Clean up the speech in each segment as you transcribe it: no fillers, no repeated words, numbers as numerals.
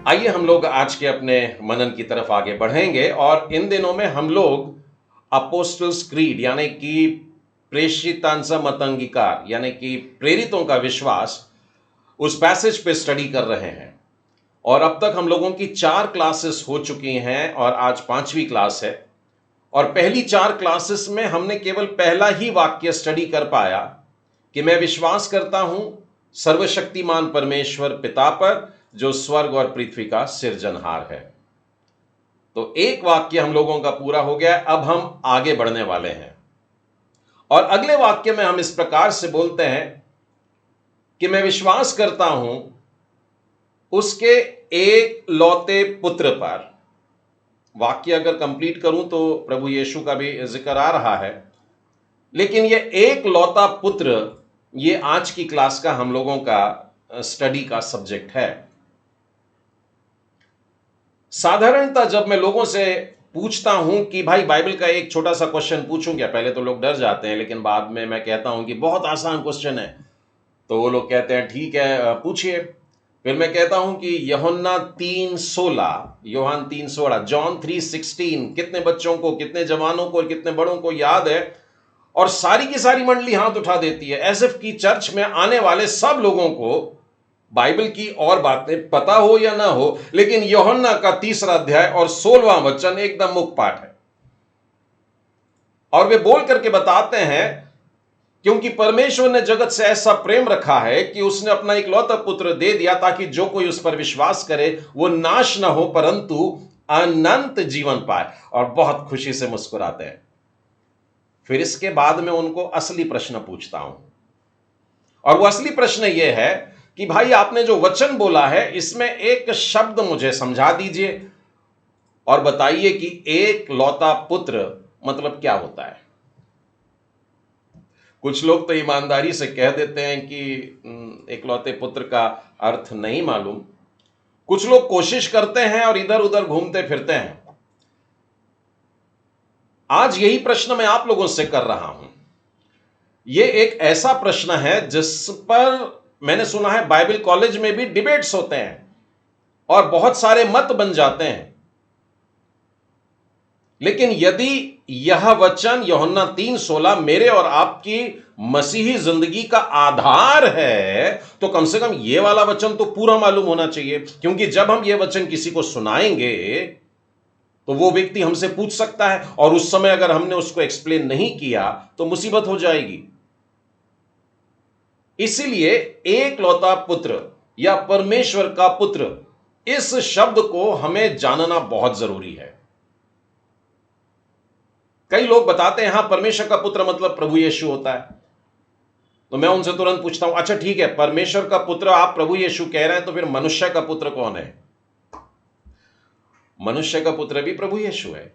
आइए हम लोग आज के अपने मनन की तरफ आगे बढ़ेंगे और इन दिनों में हम लोग अपोस्टल्स क्रीड यानी कि प्रेषितांसा मत अंगीकार यानी कि प्रेरितों का विश्वास उस पैसेज पे स्टडी कर रहे हैं। और अब तक हम लोगों की 4 क्लासेस हो चुकी हैं और आज 5वीं क्लास है। और पहली 4 क्लासेस में हमने केवल पहला ही वाक्य स्टडी कर पाया कि मैं विश्वास करता हूं सर्वशक्तिमान परमेश्वर पिता पर जो स्वर्ग और पृथ्वी का सिरजनहार है। तो एक वाक्य हम लोगों का पूरा हो गया। अब हम आगे बढ़ने वाले हैं और अगले वाक्य में हम इस प्रकार से बोलते हैं कि मैं विश्वास करता हूं उसके एक लौते पुत्र पर। वाक्य अगर कंप्लीट करूं तो प्रभु यीशु का भी जिक्र आ रहा है, लेकिन यह एक लौता पुत्र ये आज की क्लास का हम लोगों का स्टडी का सब्जेक्ट है। साधारणतः जब मैं लोगों से पूछता हूं कि भाई बाइबल का एक छोटा सा क्वेश्चन पूछूं क्या, पहले तो लोग डर जाते हैं, लेकिन बाद में मैं कहता हूं कि बहुत आसान क्वेश्चन है तो वो लोग कहते हैं ठीक है पूछिए। फिर मैं कहता हूं कि यूहन्ना 3:16, योहान 3:16, जॉन 3:16 कितने बच्चों को, कितने जवानों को और कितने बड़ों को याद है? और सारी की सारी मंडली हाथ उठा देती है, एज इफ की चर्च में आने वाले सब लोगों को बाइबल की और बातें पता हो या ना हो, लेकिन यूहन्ना का 3रा अध्याय और 16वां वचन एकदम मुख्य पाठ है। और वे बोल करके बताते हैं क्योंकि परमेश्वर ने जगत से ऐसा प्रेम रखा है कि उसने अपना इकलौता पुत्र दे दिया ताकि जो कोई उस पर विश्वास करे वो नाश ना हो परंतु अनंत जीवन पाए। और बहुत खुशी से मुस्कुराते हैं। फिर इसके बाद में उनको असली प्रश्न पूछता हूं और वो असली प्रश्न ये है कि भाई आपने जो वचन बोला है इसमें एक शब्द मुझे समझा दीजिए और बताइए कि एक लौता पुत्र मतलब क्या होता है। कुछ लोग तो ईमानदारी से कह देते हैं कि एकलौते पुत्र का अर्थ नहीं मालूम। कुछ लोग कोशिश करते हैं और इधर उधर घूमते फिरते हैं। आज यही प्रश्न मैं आप लोगों से कर रहा हूं। यह एक ऐसा प्रश्न है जिस पर मैंने सुना है बाइबल कॉलेज में भी डिबेट्स होते हैं और बहुत सारे मत बन जाते हैं। लेकिन यदि यह वचन यूहन्ना 3:16 मेरे और आपकी मसीही जिंदगी का आधार है तो कम से कम यह वाला वचन तो पूरा मालूम होना चाहिए, क्योंकि जब हम यह वचन किसी को सुनाएंगे तो वो व्यक्ति हमसे पूछ सकता है और उस समय अगर हमने उसको एक्सप्लेन नहीं किया तो मुसीबत हो जाएगी। इसीलिए एक लौता पुत्र या परमेश्वर का पुत्र, इस शब्द को हमें जानना बहुत जरूरी है। कई लोग बताते हैं हां परमेश्वर का पुत्र मतलब प्रभु यीशु होता है। तो मैं उनसे तुरंत पूछता हूं अच्छा ठीक है, परमेश्वर का पुत्र आप प्रभु यीशु कह रहे हैं तो फिर मनुष्य का पुत्र कौन है? मनुष्य का पुत्र भी प्रभु यीशु है।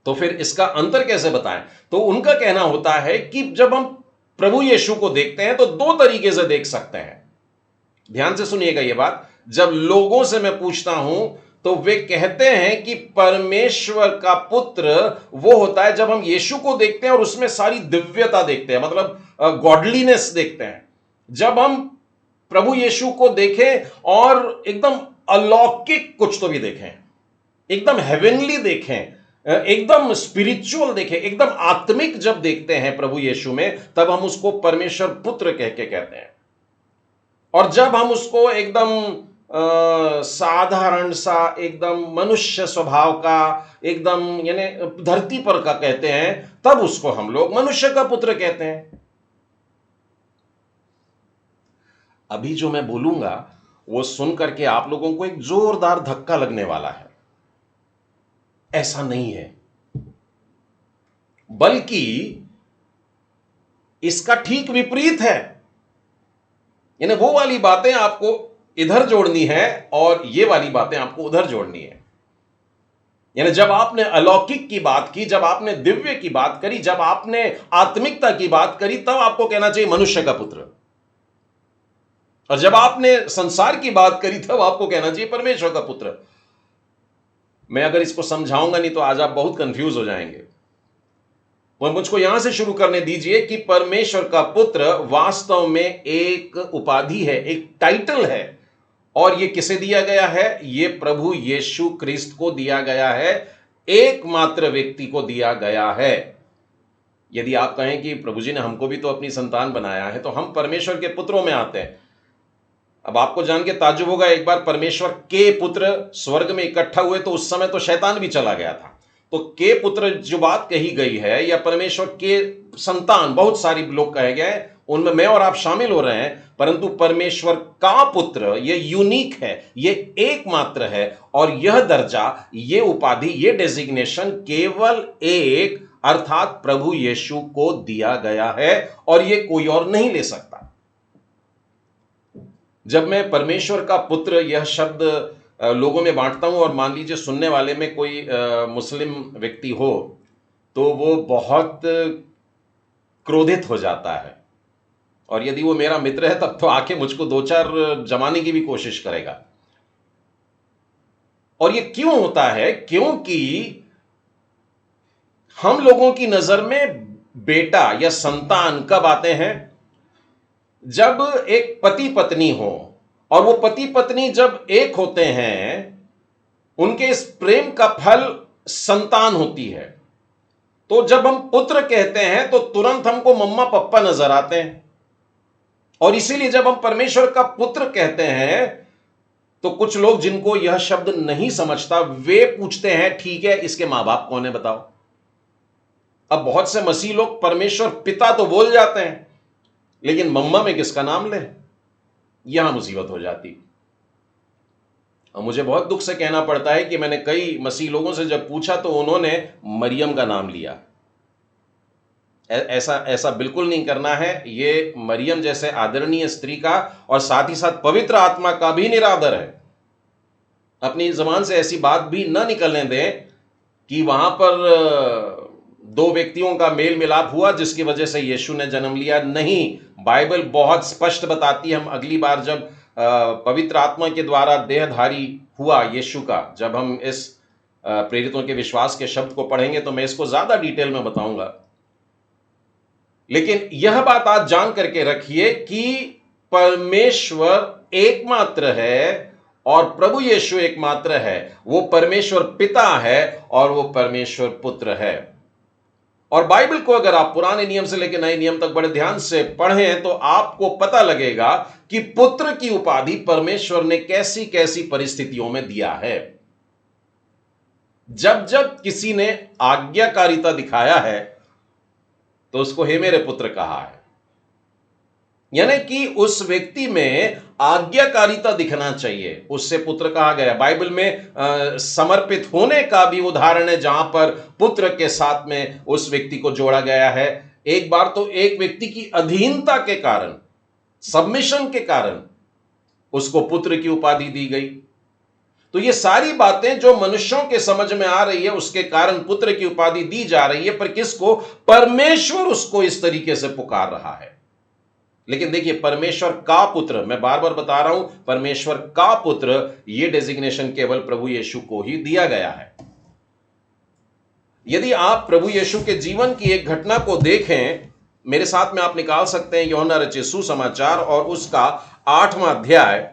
तो फिर इसका अंतर कैसे बताएं? तो उनका कहना होता है कि जब हम प्रभु यीशु को देखते हैं तो 2 तरीके से देख सकते हैं। ध्यान से सुनिएगा यह बात। जब लोगों से मैं पूछता हूं तो वे कहते हैं कि परमेश्वर का पुत्र वो होता है जब हम यीशु को देखते हैं और उसमें सारी दिव्यता देखते हैं, मतलब गॉडलीनेस देखते हैं। जब हम प्रभु यीशु को देखें और एकदम अलौकिक कुछ तो भी देखें, एकदम हेवेनली देखें, एकदम स्पिरिचुअल देखें, एकदम आत्मिक जब देखते हैं प्रभु यीशु में, तब हम उसको परमेश्वर पुत्र कह के कहते हैं। और जब हम उसको एकदम साधारण सा, एकदम मनुष्य स्वभाव का, एकदम यानी धरती पर का कहते हैं, तब उसको हम लोग मनुष्य का पुत्र कहते हैं। अभी जो मैं बोलूंगा वो सुन करके आप लोगों को एक जोरदार धक्का लगने वाला है। ऐसा नहीं है, बल्कि इसका ठीक विपरीत है। यानी वो वाली बातें आपको इधर जोड़नी है और ये वाली बातें आपको उधर जोड़नी है। यानी जब आपने अलौकिक की बात की, जब आपने दिव्य की बात करी, जब आपने आत्मिकता की बात करी, तब आपको कहना चाहिए मनुष्य का पुत्र। और जब आपने संसार की बात करी तब आपको कहना चाहिए परमेश्वर का पुत्र। मैं अगर इसको समझाऊंगा नहीं तो आज आप बहुत कंफ्यूज हो जाएंगे। और मुझको यहां से शुरू करने दीजिए कि परमेश्वर का पुत्र वास्तव में एक उपाधि है, एक टाइटल है। और ये किसे दिया गया है? ये प्रभु यीशु क्रिस्त को दिया गया है, एकमात्र व्यक्ति को दिया गया है। यदि आप कहें कि प्रभु जी ने हमको भी तो अपनी संतान बनाया है, तो हम परमेश्वर के पुत्रों में आते हैं। अब आपको जान के ताज्जुब होगा, एक बार परमेश्वर के पुत्र स्वर्ग में इकट्ठा हुए तो उस समय तो शैतान भी चला गया था। तो के पुत्र जो बात कही गई है, या परमेश्वर के संतान, बहुत सारी लोग कहे गए, उनमें मैं और आप शामिल हो रहे हैं, परंतु परमेश्वर का पुत्र ये यूनिक है, ये एकमात्र है। और यह दर्जा, ये उपाधि, ये डेजिग्नेशन केवल एक अर्थात प्रभु यीशु को दिया गया है, और ये कोई और नहीं ले सकता। जब मैं परमेश्वर का पुत्र यह शब्द लोगों में बांटता हूं, और मान लीजिए सुनने वाले में कोई मुस्लिम व्यक्ति हो, तो वो बहुत क्रोधित हो जाता है, और यदि वो मेरा मित्र है तब तो आके मुझको दो चार जमाने की भी कोशिश करेगा। और ये क्यों होता है? क्योंकि हम लोगों की नजर में बेटा या संतान कब आते हैं? जब एक पति पत्नी हो, और वो पति पत्नी जब एक होते हैं, उनके इस प्रेम का फल संतान होती है। तो जब हम पुत्र कहते हैं तो तुरंत हमको मम्मा पप्पा नजर आते हैं, और इसीलिए जब हम परमेश्वर का पुत्र कहते हैं तो कुछ लोग जिनको यह शब्द नहीं समझता, वे पूछते हैं ठीक है, इसके मां बाप कौन है बताओ। अब बहुत से मसीह लोग परमेश्वर पिता तो बोल जाते हैं, लेकिन मम्मा में किसका नाम लें? यहां मुसीबत हो जाती। और मुझे बहुत दुख से कहना पड़ता है कि मैंने कई मसीह लोगों से जब पूछा तो उन्होंने मरियम का नाम लिया। ऐसा ऐसा बिल्कुल नहीं करना है। ये मरियम जैसे आदरणीय स्त्री का और साथ ही साथ पवित्र आत्मा का भी निरादर है। अपनी जबान से ऐसी बात भी न निकलने दें कि वहां पर दो व्यक्तियों का मेल मिलाप हुआ जिसकी वजह से यीशु ने जन्म लिया। नहीं, बाइबल बहुत स्पष्ट बताती है। हम अगली बार जब पवित्र आत्मा के द्वारा देहधारी हुआ यीशु का, जब हम इस प्रेरितों के विश्वास के शब्द को पढ़ेंगे तो मैं इसको ज्यादा डिटेल में बताऊंगा। लेकिन यह बात आज जान करके रखिए कि परमेश्वर एकमात्र है और प्रभु यीशु एकमात्र है। वो परमेश्वर पिता है और वो परमेश्वर पुत्र है। और बाइबल को अगर आप पुराने नियम से लेकर नए नियम तक बड़े ध्यान से पढ़ें तो आपको पता लगेगा कि पुत्र की उपाधि परमेश्वर ने कैसी कैसी परिस्थितियों में दिया है। जब जब किसी ने आज्ञाकारिता दिखाया है तो उसको हे मेरे पुत्र कहा है, यानी कि उस व्यक्ति में आज्ञाकारिता दिखना चाहिए, उससे पुत्र कहा गया। बाइबल में समर्पित होने का भी उदाहरण है जहां पर पुत्र के साथ में उस व्यक्ति को जोड़ा गया है। एक बार तो एक व्यक्ति की अधीनता के कारण, सबमिशन के कारण उसको पुत्र की उपाधि दी गई। तो ये सारी बातें जो मनुष्यों के समझ में आ रही है, उसके कारण पुत्र की उपाधि दी जा रही है। पर किसको? परमेश्वर उसको इस तरीके से पुकार रहा है। लेकिन देखिए, परमेश्वर का पुत्र, मैं बार बार बता रहा हूं, परमेश्वर का पुत्र, यह डेजिग्नेशन केवल प्रभु यीशु को ही दिया गया है। यदि आप प्रभु यीशु के जीवन की एक घटना को देखें, मेरे साथ में आप निकाल सकते हैं यूहन्ना रचित सुसमाचार और उसका 8वां अध्याय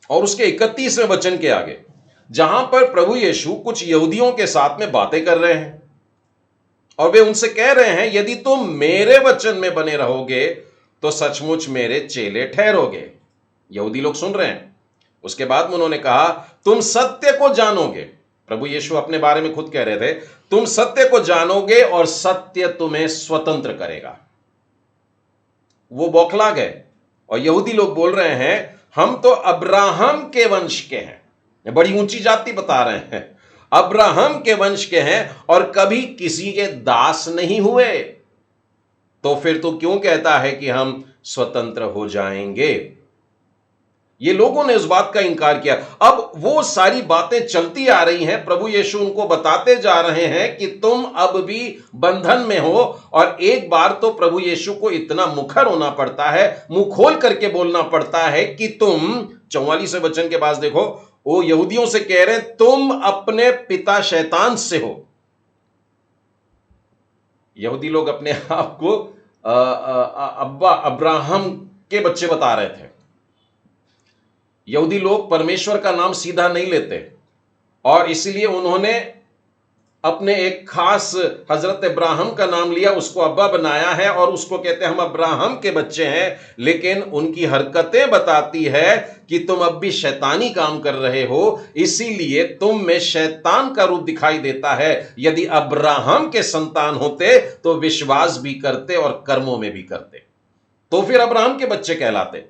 और उसके 31वें वचन के आगे, जहां पर प्रभु यीशु कुछ यहूदियों के साथ में बातें कर रहे हैं और वे उनसे कह रहे हैं, यदि तुम मेरे वचन में बने रहोगे तो सचमुच मेरे चेले ठहरोगे। यहूदी लोग सुन रहे हैं। उसके बाद में उन्होंने कहा, तुम सत्य को जानोगे। प्रभु यीशु अपने बारे में खुद कह रहे थे, तुम सत्य को जानोगे और सत्य तुम्हें स्वतंत्र करेगा। वो बौखला गए और यहूदी लोग बोल रहे हैं, हम तो अब्राहम के वंश के हैं। बड़ी ऊंची जाति बता रहे हैं, अब्राहम के वंश के हैं और कभी किसी के दास नहीं हुए। तो फिर तो क्यों कहता है कि हम स्वतंत्र हो जाएंगे? ये लोगों ने इस बात का इनकार किया। अब वो सारी बातें चलती आ रही हैं, प्रभु यीशु उनको बताते जा रहे हैं कि तुम अब भी बंधन में हो। और एक बार तो प्रभु यीशु को इतना मुखर होना पड़ता है, मुंह खोल करके बोलना पड़ता है कि तुम, 44वें वचन के पास देखो, वो यहूदियों से कह रहे हैं, तुम अपने पिता शैतान से हो। यहूदी लोग अपने आप को अब्बा अब्राहम के बच्चे बता रहे थे। यहूदी लोग परमेश्वर का नाम सीधा नहीं लेते और इसलिए उन्होंने अपने एक खास हजरत इब्राहिम का नाम लिया, उसको अब्बा बनाया है और उसको कहते हैं हम अब्राहम के बच्चे हैं। लेकिन उनकी हरकतें बताती है कि तुम अब भी शैतानी काम कर रहे हो, इसीलिए तुम में शैतान का रूप दिखाई देता है। यदि अब्राहम के संतान होते तो विश्वास भी करते और कर्मों में भी करते, तो फिर अब्राहम के बच्चे कहलाते।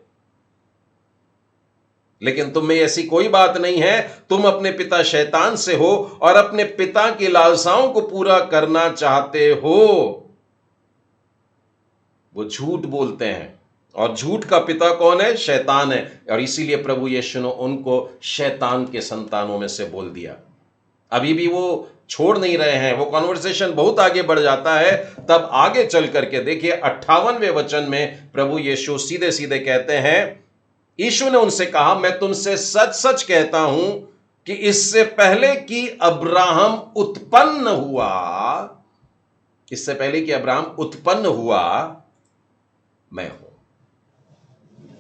लेकिन तुम में ऐसी कोई बात नहीं है, तुम अपने पिता शैतान से हो और अपने पिता की लालसाओं को पूरा करना चाहते हो। वो झूठ बोलते हैं और झूठ का पिता कौन है? शैतान है। और इसीलिए प्रभु यीशु ने उनको शैतान के संतानों में से बोल दिया। अभी भी वो छोड़ नहीं रहे हैं, वो कॉन्वर्सेशन बहुत आगे बढ़ जाता है। तब आगे चल करके देखिए 58वें वचन में प्रभु यीशु सीधे सीधे कहते हैं, यीशु ने उनसे कहा, मैं तुमसे सच सच कहता हूं कि इससे पहले कि अब्राहम उत्पन्न हुआ, इससे पहले कि अब्राहम उत्पन्न हुआ, मैं हूं।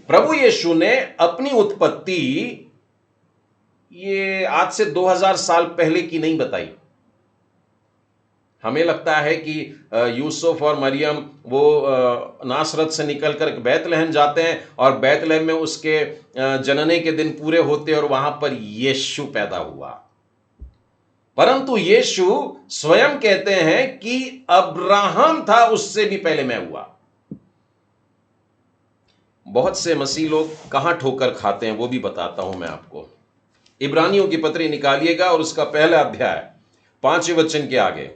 प्रभु यीशु ने अपनी उत्पत्ति ये आज से 2000 साल पहले की नहीं बताई। हमें लगता है कि यूसुफ और मरियम वो नासरत से निकलकर बैतलहम जाते हैं और बैतलहम में उसके जनने के दिन पूरे होते और वहां पर यीशु पैदा हुआ। परंतु यीशु स्वयं कहते हैं कि अब्राहम था उससे भी पहले मैं हुआ। बहुत से मसीह लोग कहां ठोकर खाते हैं वो भी बताता हूं मैं आपको। इब्रानियों की पत्री निकालिएगा और उसका पहला अध्याय 5वें वचन के आगे,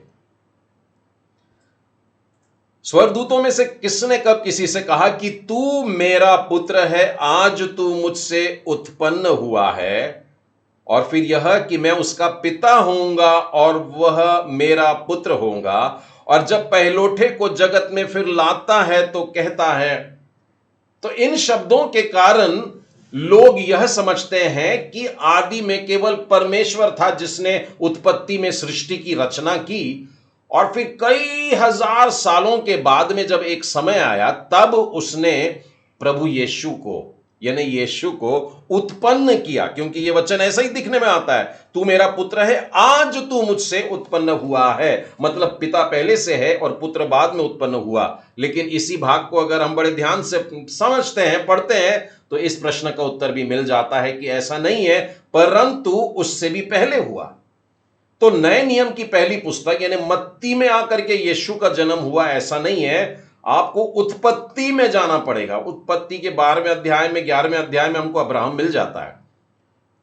स्वर्गदूतों में से किसने कब किसी से कहा कि तू मेरा पुत्र है, आज तू मुझसे उत्पन्न हुआ है, और फिर यह कि मैं उसका पिता होऊंगा और वह मेरा पुत्र होगा। और जब पहलोठे को जगत में फिर लाता है तो कहता है। तो इन शब्दों के कारण लोग यह समझते हैं कि आदि में केवल परमेश्वर था जिसने उत्पत्ति में सृष्टि की रचना की, और फिर कई हजार सालों के बाद में जब एक समय आया तब उसने प्रभु यीशु को यानी यीशु को उत्पन्न किया। क्योंकि यह वचन ऐसा ही दिखने में आता है, तू मेरा पुत्र है, आज तू मुझसे उत्पन्न हुआ है। मतलब पिता पहले से है और पुत्र बाद में उत्पन्न हुआ। लेकिन इसी भाग को अगर हम बड़े ध्यान से समझते हैं, पढ़ते हैं, तो इस प्रश्न का उत्तर भी मिल जाता है कि ऐसा नहीं है, परंतु उससे भी पहले हुआ। तो नए नियम की पहली पुस्तक यानी मत्ती में आकर के यीशु का जन्म हुआ ऐसा नहीं है। आपको उत्पत्ति में जाना पड़ेगा। उत्पत्ति के 12वें अध्याय में 11वें अध्याय में हमको अब्राहम मिल जाता है।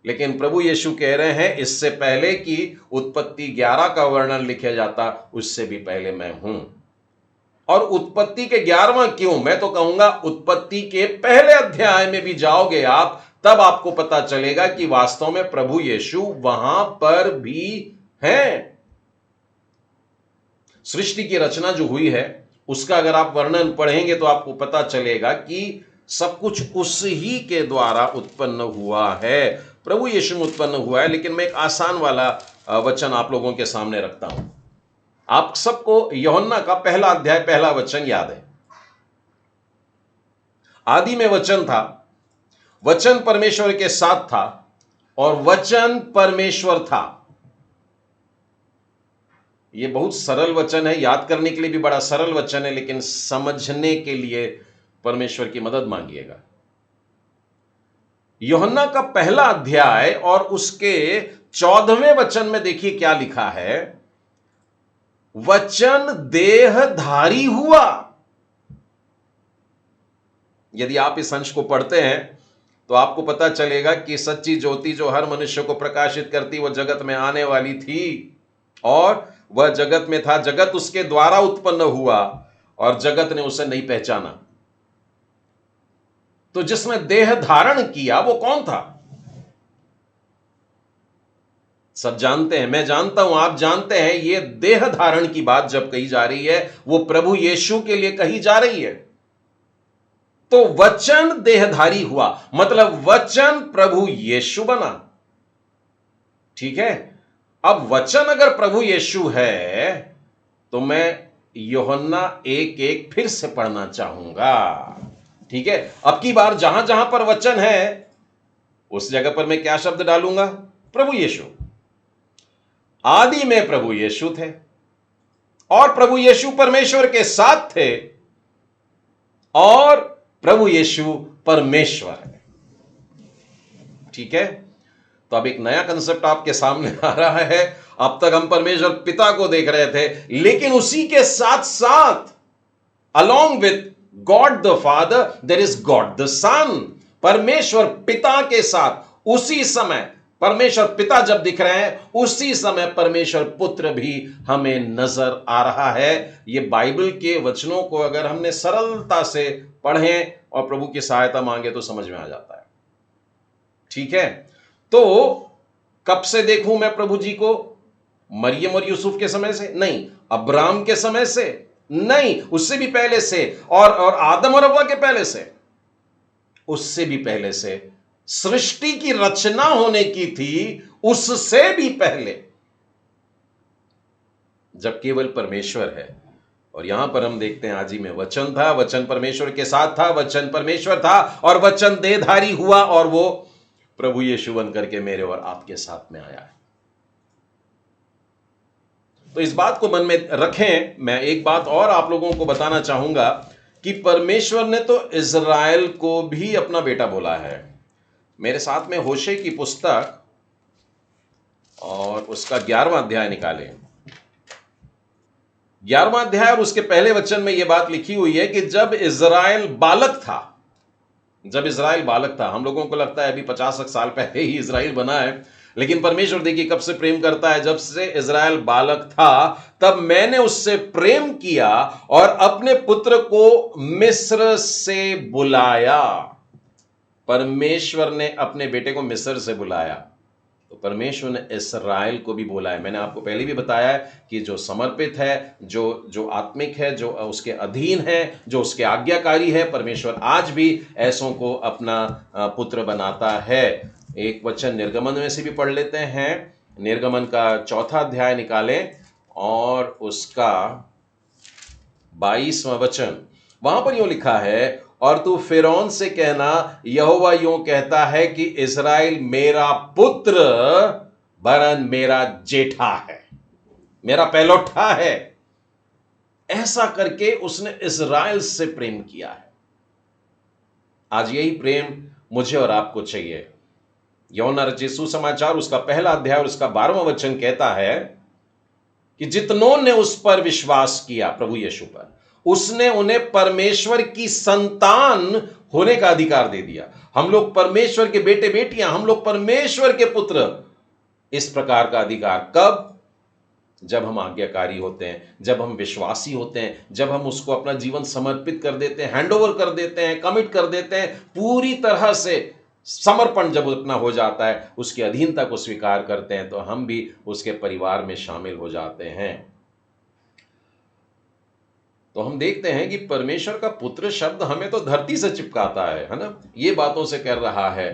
लेकिन प्रभु यीशु कह रहे हैं इससे पहले कि उत्पत्ति 11 का वर्णन लिखा जाता उससे भी पहले मैं हूं। और उत्पत्ति के 11वां क्यों? मैं तो कहूंगा उत्पत्ति के पहले अध्याय में भी जाओगे आप, तब आपको पता चलेगा कि वास्तव में प्रभु यीशु वहां पर भी हैं। सृष्टि की रचना जो हुई है उसका अगर आप वर्णन पढ़ेंगे तो आपको पता चलेगा कि सब कुछ उस ही के द्वारा उत्पन्न हुआ है, प्रभु यीशु में उत्पन्न हुआ है। लेकिन मैं एक आसान वाला वचन आप लोगों के सामने रखता हूं। आप सबको यूहन्ना का पहला अध्याय पहला वचन याद है। आदि में वचन था, वचन परमेश्वर के साथ था और वचन परमेश्वर था। यह बहुत सरल वचन है, याद करने के लिए भी बड़ा सरल वचन है, लेकिन समझने के लिए परमेश्वर की मदद मांगिएगा। यूहन्ना का पहला अध्याय और उसके 14वें वचन में देखिए क्या लिखा है, वचन देहधारी हुआ। यदि आप इस अंश को पढ़ते हैं तो आपको पता चलेगा कि सच्ची ज्योति जो हर मनुष्य को प्रकाशित करती वो जगत में आने वाली थी और वह जगत में था, जगत उसके द्वारा उत्पन्न हुआ और जगत ने उसे नहीं पहचाना। तो जिसने देह धारण किया वो कौन था? सब जानते हैं, मैं जानता हूं, आप जानते हैं। यह देह धारण की बात जब कही जा रही है वो प्रभु यीशु के लिए कही जा रही है। तो वचन देहधारी हुआ मतलब वचन प्रभु यीशु बना। ठीक है, अब वचन अगर प्रभु यीशु है तो मैं यूहन्ना 1:1 फिर से पढ़ना चाहूंगा। ठीक है, अब की बार जहां जहां पर वचन है उस जगह पर मैं क्या शब्द डालूंगा? प्रभु यीशु। आदि में प्रभु यीशु थे और प्रभु यीशु परमेश्वर के साथ थे और प्रभु यीशु परमेश्वर है। ठीक है, तो अब एक नया कंसेप्ट आपके सामने आ रहा है। अब तक हम परमेश्वर पिता को देख रहे थे, लेकिन उसी के साथ साथ along with God the Father there is God the Son। परमेश्वर पिता के साथ उसी समय परमेश्वर पिता जब दिख रहे हैं, उसी समय परमेश्वर पुत्र भी हमें नजर आ रहा है। ये बाइबल के वचनों को अगर हमने सरलता से पढ़ें और प्रभु की सहायता मांगे तो समझ में आ जाता है। ठीक है, तो कब से देखूं मैं प्रभु जी को? मरियम और यूसुफ के समय से नहीं, अब्राहम के समय से नहीं, उससे भी पहले से, और आदम और हव्वा के पहले से, उससे भी पहले से। सृष्टि की रचना होने की थी उससे भी पहले, जब केवल परमेश्वर है। और यहां पर हम देखते हैं आज ही में वचन था, वचन परमेश्वर के साथ था, वचन परमेश्वर था और वचन देहधारी हुआ और वो प्रभु यीशु बन करके मेरे और आपके साथ में आया है। तो इस बात को मन में रखें। मैं एक बात और आप लोगों को बताना चाहूंगा कि परमेश्वर ने तो इज़राइल को भी अपना बेटा बोला है। मेरे साथ में होशे की पुस्तक और उसका 11वां अध्याय निकालें। 11वां अध्याय और उसके पहले वचन में यह बात लिखी हुई है कि जब इज़राइल बालक था, हम लोगों को लगता है अभी 50 साल पहले ही इज़राइल बना है, लेकिन परमेश्वर देखिए कब से प्रेम करता है। जब से इज़राइल बालक था तब मैंने उससे प्रेम किया और अपने पुत्र को मिस्र से बुलाया। परमेश्वर ने अपने बेटे को मिस्र से बुलाया, तो परमेश्वर ने इस्राएल को भी बोला है। मैंने आपको पहले भी बताया है कि जो समर्पित है, जो आत्मिक है, जो उसके अधीन है, जो उसके आज्ञाकारी है, परमेश्वर आज भी ऐसों को अपना पुत्र बनाता है। एक वचन निर्गमन में से भी पढ़ लेते हैं। निर्गमन का 4वां अध्याय निकालें और उसका 22वां वचन। वहां पर यूं लिखा है, और तू फिरौन से कहना, यहोवा यूं कहता है कि इस्राएल मेरा पुत्र वरन मेरा जेठा है, मेरा पहलौठा है। ऐसा करके उसने इस्राएल से प्रेम किया है। आज यही प्रेम मुझे और आपको चाहिए। यूहन्ना रचित सुसमाचार उसका 1 अध्याय और उसका 12वां वचन कहता है कि जितनों ने उस पर विश्वास किया, प्रभु यीशु पर, उसने उन्हें परमेश्वर की संतान होने का अधिकार दे दिया। हम लोग परमेश्वर के बेटे बेटियां, हम लोग परमेश्वर के पुत्र। इस प्रकार का अधिकार कब? जब हम आज्ञाकारी होते हैं, जब हम विश्वासी होते हैं, जब हम उसको अपना जीवन समर्पित कर देते हैं, हैंडओवर कर देते हैं, कमिट कर देते हैं, पूरी तरह से समर्पण जब अपना हो जाता है, उसकी अधीनता को स्वीकार करते हैं, तो हम भी उसके परिवार में शामिल हो जाते हैं। तो हम देखते हैं कि परमेश्वर का पुत्र शब्द हमें तो धरती से चिपकाता है ना, ये बातों से कर रहा है।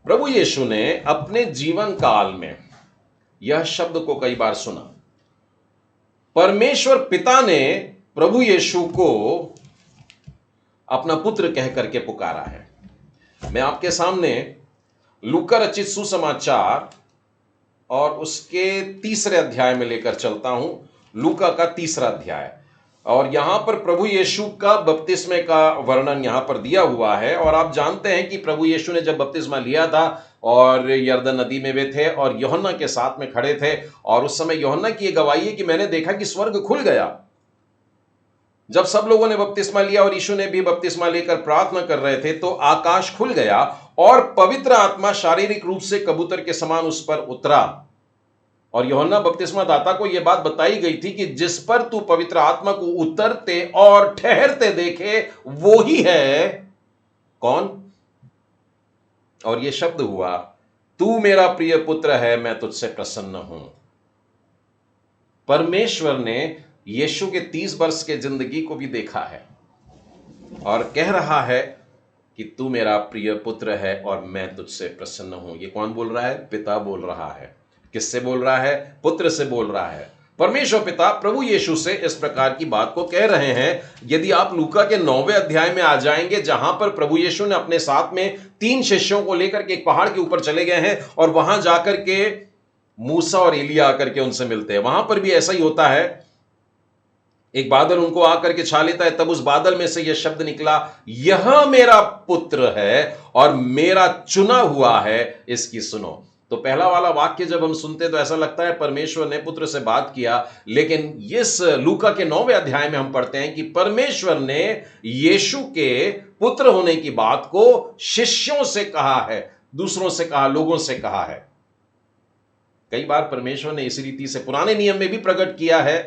प्रभु यीशु ने अपने जीवन काल में यह शब्द को कई बार सुना। परमेश्वर पिता ने प्रभु यीशु को अपना पुत्र कह करके पुकारा है। मैं आपके सामने लूका रचित सुसमाचार और उसके 3 अध्याय में लेकर चलता हूं। लूका का 3 अध्याय, और यहां पर प्रभु यीशु का बपतिस्मे का वर्णन यहां पर दिया हुआ है। और आप जानते हैं कि प्रभु यीशु ने जब बपतिस्मा लिया था और यरदन नदी में वे थे और यूहन्ना के साथ में खड़े थे, और उस समय यूहन्ना की गवाही है कि मैंने देखा कि स्वर्ग खुल गया। जब सब लोगों ने बपतिस्मा लिया और यीशु ने भी बपतिस्मा लेकर प्रार्थना कर रहे थे, तो आकाश खुल गया और पवित्र आत्मा शारीरिक रूप से कबूतर के समान उस पर उतरा। और यूहन्ना बपतिस्मा दाता को यह बात बताई गई थी कि जिस पर तू पवित्र आत्मा को उतरते और ठहरते देखे, वो ही है कौन? और यह शब्द हुआ, तू मेरा प्रिय पुत्र है, मैं तुझसे प्रसन्न हूं। परमेश्वर ने यीशु के 30 वर्ष के जिंदगी को भी देखा है और कह रहा है कि तू मेरा प्रिय पुत्र है और मैं तुझसे प्रसन्न हूं। ये कौन बोल रहा है? पिता बोल रहा है। किससे बोल रहा है? पुत्र से बोल रहा है। परमेश्वर पिता प्रभु यीशु से इस प्रकार की बात को कह रहे हैं। यदि आप लूका के 9वें अध्याय में आ जाएंगे, जहां पर प्रभु यीशु ने अपने साथ में 3 शिष्यों को लेकर के एक पहाड़ के ऊपर चले गए हैं और वहां जाकर के मूसा और एलिया आकर के उनसे मिलते हैं, वहां पर भी ऐसा ही होता है। एक बादल उनको आकर के छा लेता है, तब उस बादल में से यह शब्द निकला, यह मेरा पुत्र है और मेरा चुना हुआ है, इसकी सुनो। तो पहला वाला वाक्य जब हम सुनते तो ऐसा लगता है परमेश्वर ने पुत्र से बात किया, लेकिन इस लूका के 9वें अध्याय में हम पढ़ते हैं कि परमेश्वर ने यीशु के पुत्र होने की बात को शिष्यों से कहा है, दूसरों से कहा, लोगों से कहा है। कई बार परमेश्वर ने इसी रीति से पुराने नियम में भी प्रकट किया है।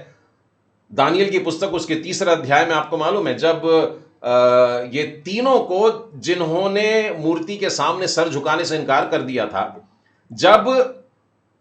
दानियल की पुस्तक उसके 3रे अध्याय में आपको मालूम है, जब ये तीनों को, जिन्होंने मूर्ति के सामने सर झुकाने से इनकार कर दिया था, जब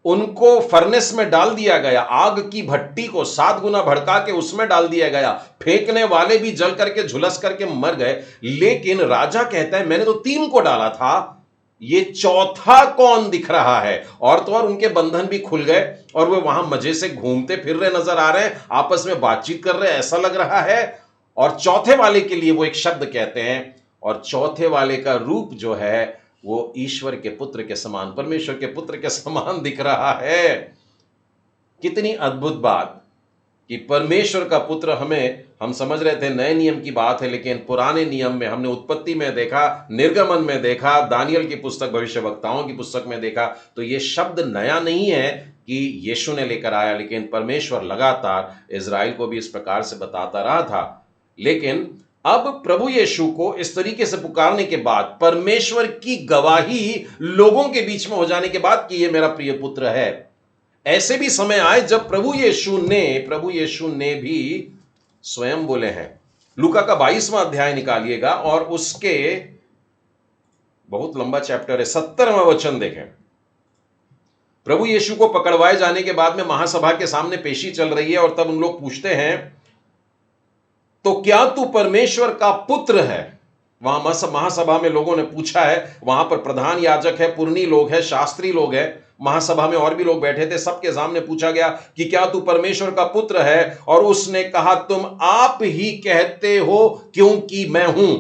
उनको फर्नेस में डाल दिया गया, आग की भट्टी को 7 गुना भड़का के उसमें डाल दिया गया, फेंकने वाले भी जल करके झुलस करके मर गए, लेकिन राजा कहता है मैंने तो 3 को डाला था, ये चौथा कौन दिख रहा है? और तो और उनके बंधन भी खुल गए और वे वहां मजे से घूमते फिर रहे नजर आ रहे हैं, आपस में बातचीत कर रहे हैं, ऐसा लग रहा है। और चौथे वाले के लिए वो एक शब्द कहते हैं, और चौथे वाले का रूप जो है वो ईश्वर के पुत्र के समान, परमेश्वर के पुत्र के समान दिख रहा है। कितनी अद्भुत बात कि परमेश्वर का पुत्र हम समझ रहे थे नए नियम की बात है, लेकिन पुराने नियम में हमने उत्पत्ति में देखा, निर्गमन में देखा, दानियल की पुस्तक, भविष्यवक्ताओं की पुस्तक में देखा, तो ये शब्द नया नहीं है कि यीशु ने लेकर आया, लेकिन परमेश्वर लगातार इजराइल को भी इस प्रकार से बताता रहा था। लेकिन अब प्रभु यीशु को इस तरीके से पुकारने के बाद, परमेश्वर की गवाही लोगों के बीच में हो जाने के बाद कि ये मेरा प्रिय पुत्र है, ऐसे भी समय आए जब प्रभु यीशु ने भी स्वयं बोले हैं। लूका का 22वां अध्याय निकालिएगा और उसके, बहुत लंबा चैप्टर है, 70वां वचन देखें। प्रभु यीशु को पकड़वाए जाने के बाद में महासभा के सामने पेशी चल रही है और तब उन लोग पूछते हैं, तो क्या तू परमेश्वर का पुत्र है? वहां महासभा में लोगों ने पूछा है, वहां पर प्रधान याजक है, पुरनी लोग है, शास्त्री लोग है, महासभा में और भी लोग बैठे थे, सबके सामने पूछा गया कि क्या तू परमेश्वर का पुत्र है? और उसने कहा, तुम आप ही कहते हो क्योंकि मैं हूं।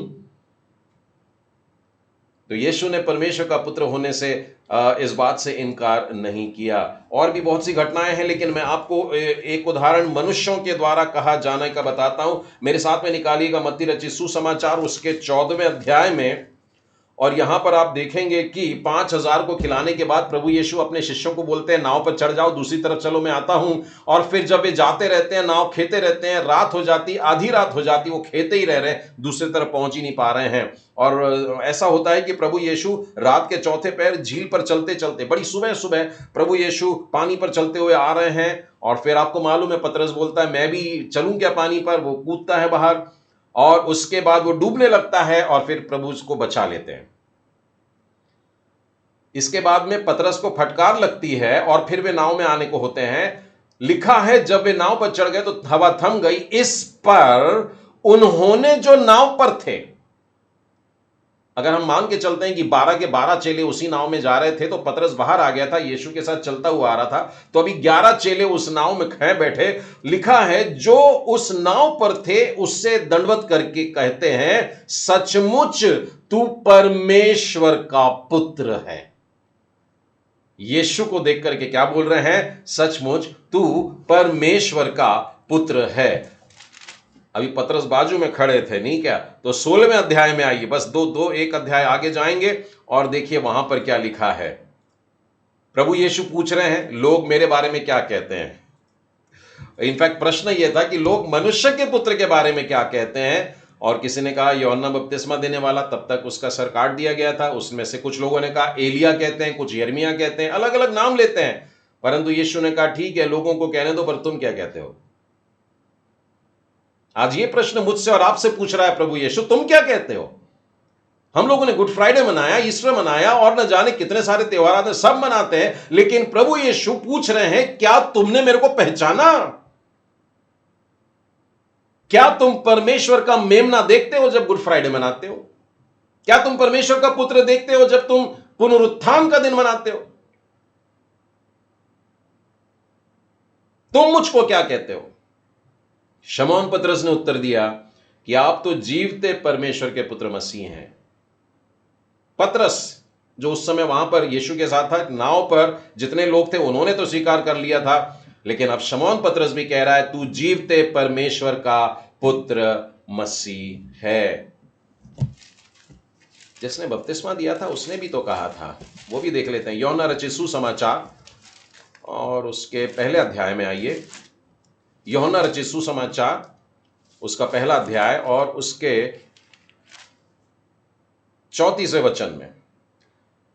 तो यीशु ने परमेश्वर का पुत्र होने से इस बात से इनकार नहीं किया। और भी बहुत सी घटनाएं हैं, लेकिन मैं आपको एक उदाहरण मनुष्यों के द्वारा कहा जाने का बताता हूं। मेरे साथ में निकालिएगा मत्ती रचित सुसमाचार उसके 14वें अध्याय में, और यहां पर आप देखेंगे कि 5000 को खिलाने के बाद प्रभु यीशु अपने शिष्यों को बोलते हैं, नाव पर चढ़ जाओ, दूसरी तरफ चलो, मैं आता हूं। और फिर जब वे जाते रहते हैं, नाव खेते रहते हैं, रात हो जाती, आधी रात हो जाती, वो खेते ही रह रहे हैं, दूसरी तरफ पहुंच ही नहीं पा रहे हैं। और ऐसा होता है कि प्रभु यीशु रात के चौथे पहर झील पर चलते चलते, बड़ी सुबह सुबह प्रभु यीशु पानी पर चलते हुए आ रहे हैं। और फिर आपको मालूम है, पतरस बोलता है, मैं भी चलूं क्या पानी पर? वो कूदता है बाहर और उसके बाद वो डूबने लगता है और फिर प्रभु उसको बचा लेते हैं। इसके बाद में पतरस को फटकार लगती है और फिर वे नाव में आने को होते हैं। लिखा है, जब वे नाव पर चढ़ गए तो हवा थम गई। इस पर उन्होंने जो नाव पर थे, अगर हम मान के चलते हैं कि 12 के 12 चेले उसी नाव में जा रहे थे, तो पतरस बाहर आ गया था, यीशु के साथ चलता हुआ आ रहा था, तो अभी 11 चेले उस नाव में खड़े बैठे। लिखा है, जो उस नाव पर थे उससे दंडवत करके कहते हैं, सचमुच तू परमेश्वर का पुत्र है। यीशु को देख करके क्या बोल रहे हैं? सचमुच तू परमेश्वर का पुत्र है। अभी पतरस बाजू में खड़े थे, नहीं क्या? तो 16वें अध्याय में आइए, बस एक अध्याय आगे जाएंगे और देखिए वहां पर क्या लिखा है। प्रभु यीशु पूछ रहे हैं, लोग मेरे बारे में क्या कहते हैं? इनफैक्ट प्रश्न यह था कि लोग मनुष्य के पुत्र के बारे में क्या कहते हैं। और किसी ने कहा यूहन्ना बपतिस्मा देने वाला, तब तक उसका सर काट दिया गया था। उसमें से कुछ लोगों ने कहा एलिया कहते हैं, कुछ यिर्मयाह कहते हैं, अलग अलग नाम लेते हैं। परंतु यीशु ने कहा, ठीक है, लोगों को कहने दो, पर तुम क्या कहते हो? आज ये प्रश्न मुझसे और आपसे पूछ रहा है प्रभु यीशु, तुम क्या कहते हो? हम लोगों ने गुड फ्राइडे मनाया, ईस्टर मनाया और न जाने कितने सारे त्योहार आते हैं, सब मनाते हैं, लेकिन प्रभु यीशु पूछ रहे हैं, क्या तुमने मेरे को पहचाना? क्या तुम परमेश्वर का मेमना देखते हो जब गुड फ्राइडे मनाते हो? क्या तुम परमेश्वर का पुत्र देखते हो जब तुम पुनरुत्थान का दिन मनाते हो? तुम मुझको क्या कहते हो? शमौन पतरस ने उत्तर दिया कि आप तो जीवते परमेश्वर के पुत्र मसीह हैं। पतरस जो उस समय वहां पर यीशु के साथ था, नाव पर जितने लोग थे उन्होंने तो स्वीकार कर लिया था, लेकिन अब शमौन पतरस भी कह रहा है तू जीवते परमेश्वर का पुत्र मसीह है। जिसने बपतिस्मा दिया था उसने भी तो कहा था, वो भी देख लेते हैं। यूहन्ना रचित सुसमाचार और उसके पहले अध्याय में आइए। यूहन्ना रचित सुसमाचार उसका पहला अध्याय और उसके 34वें वचन में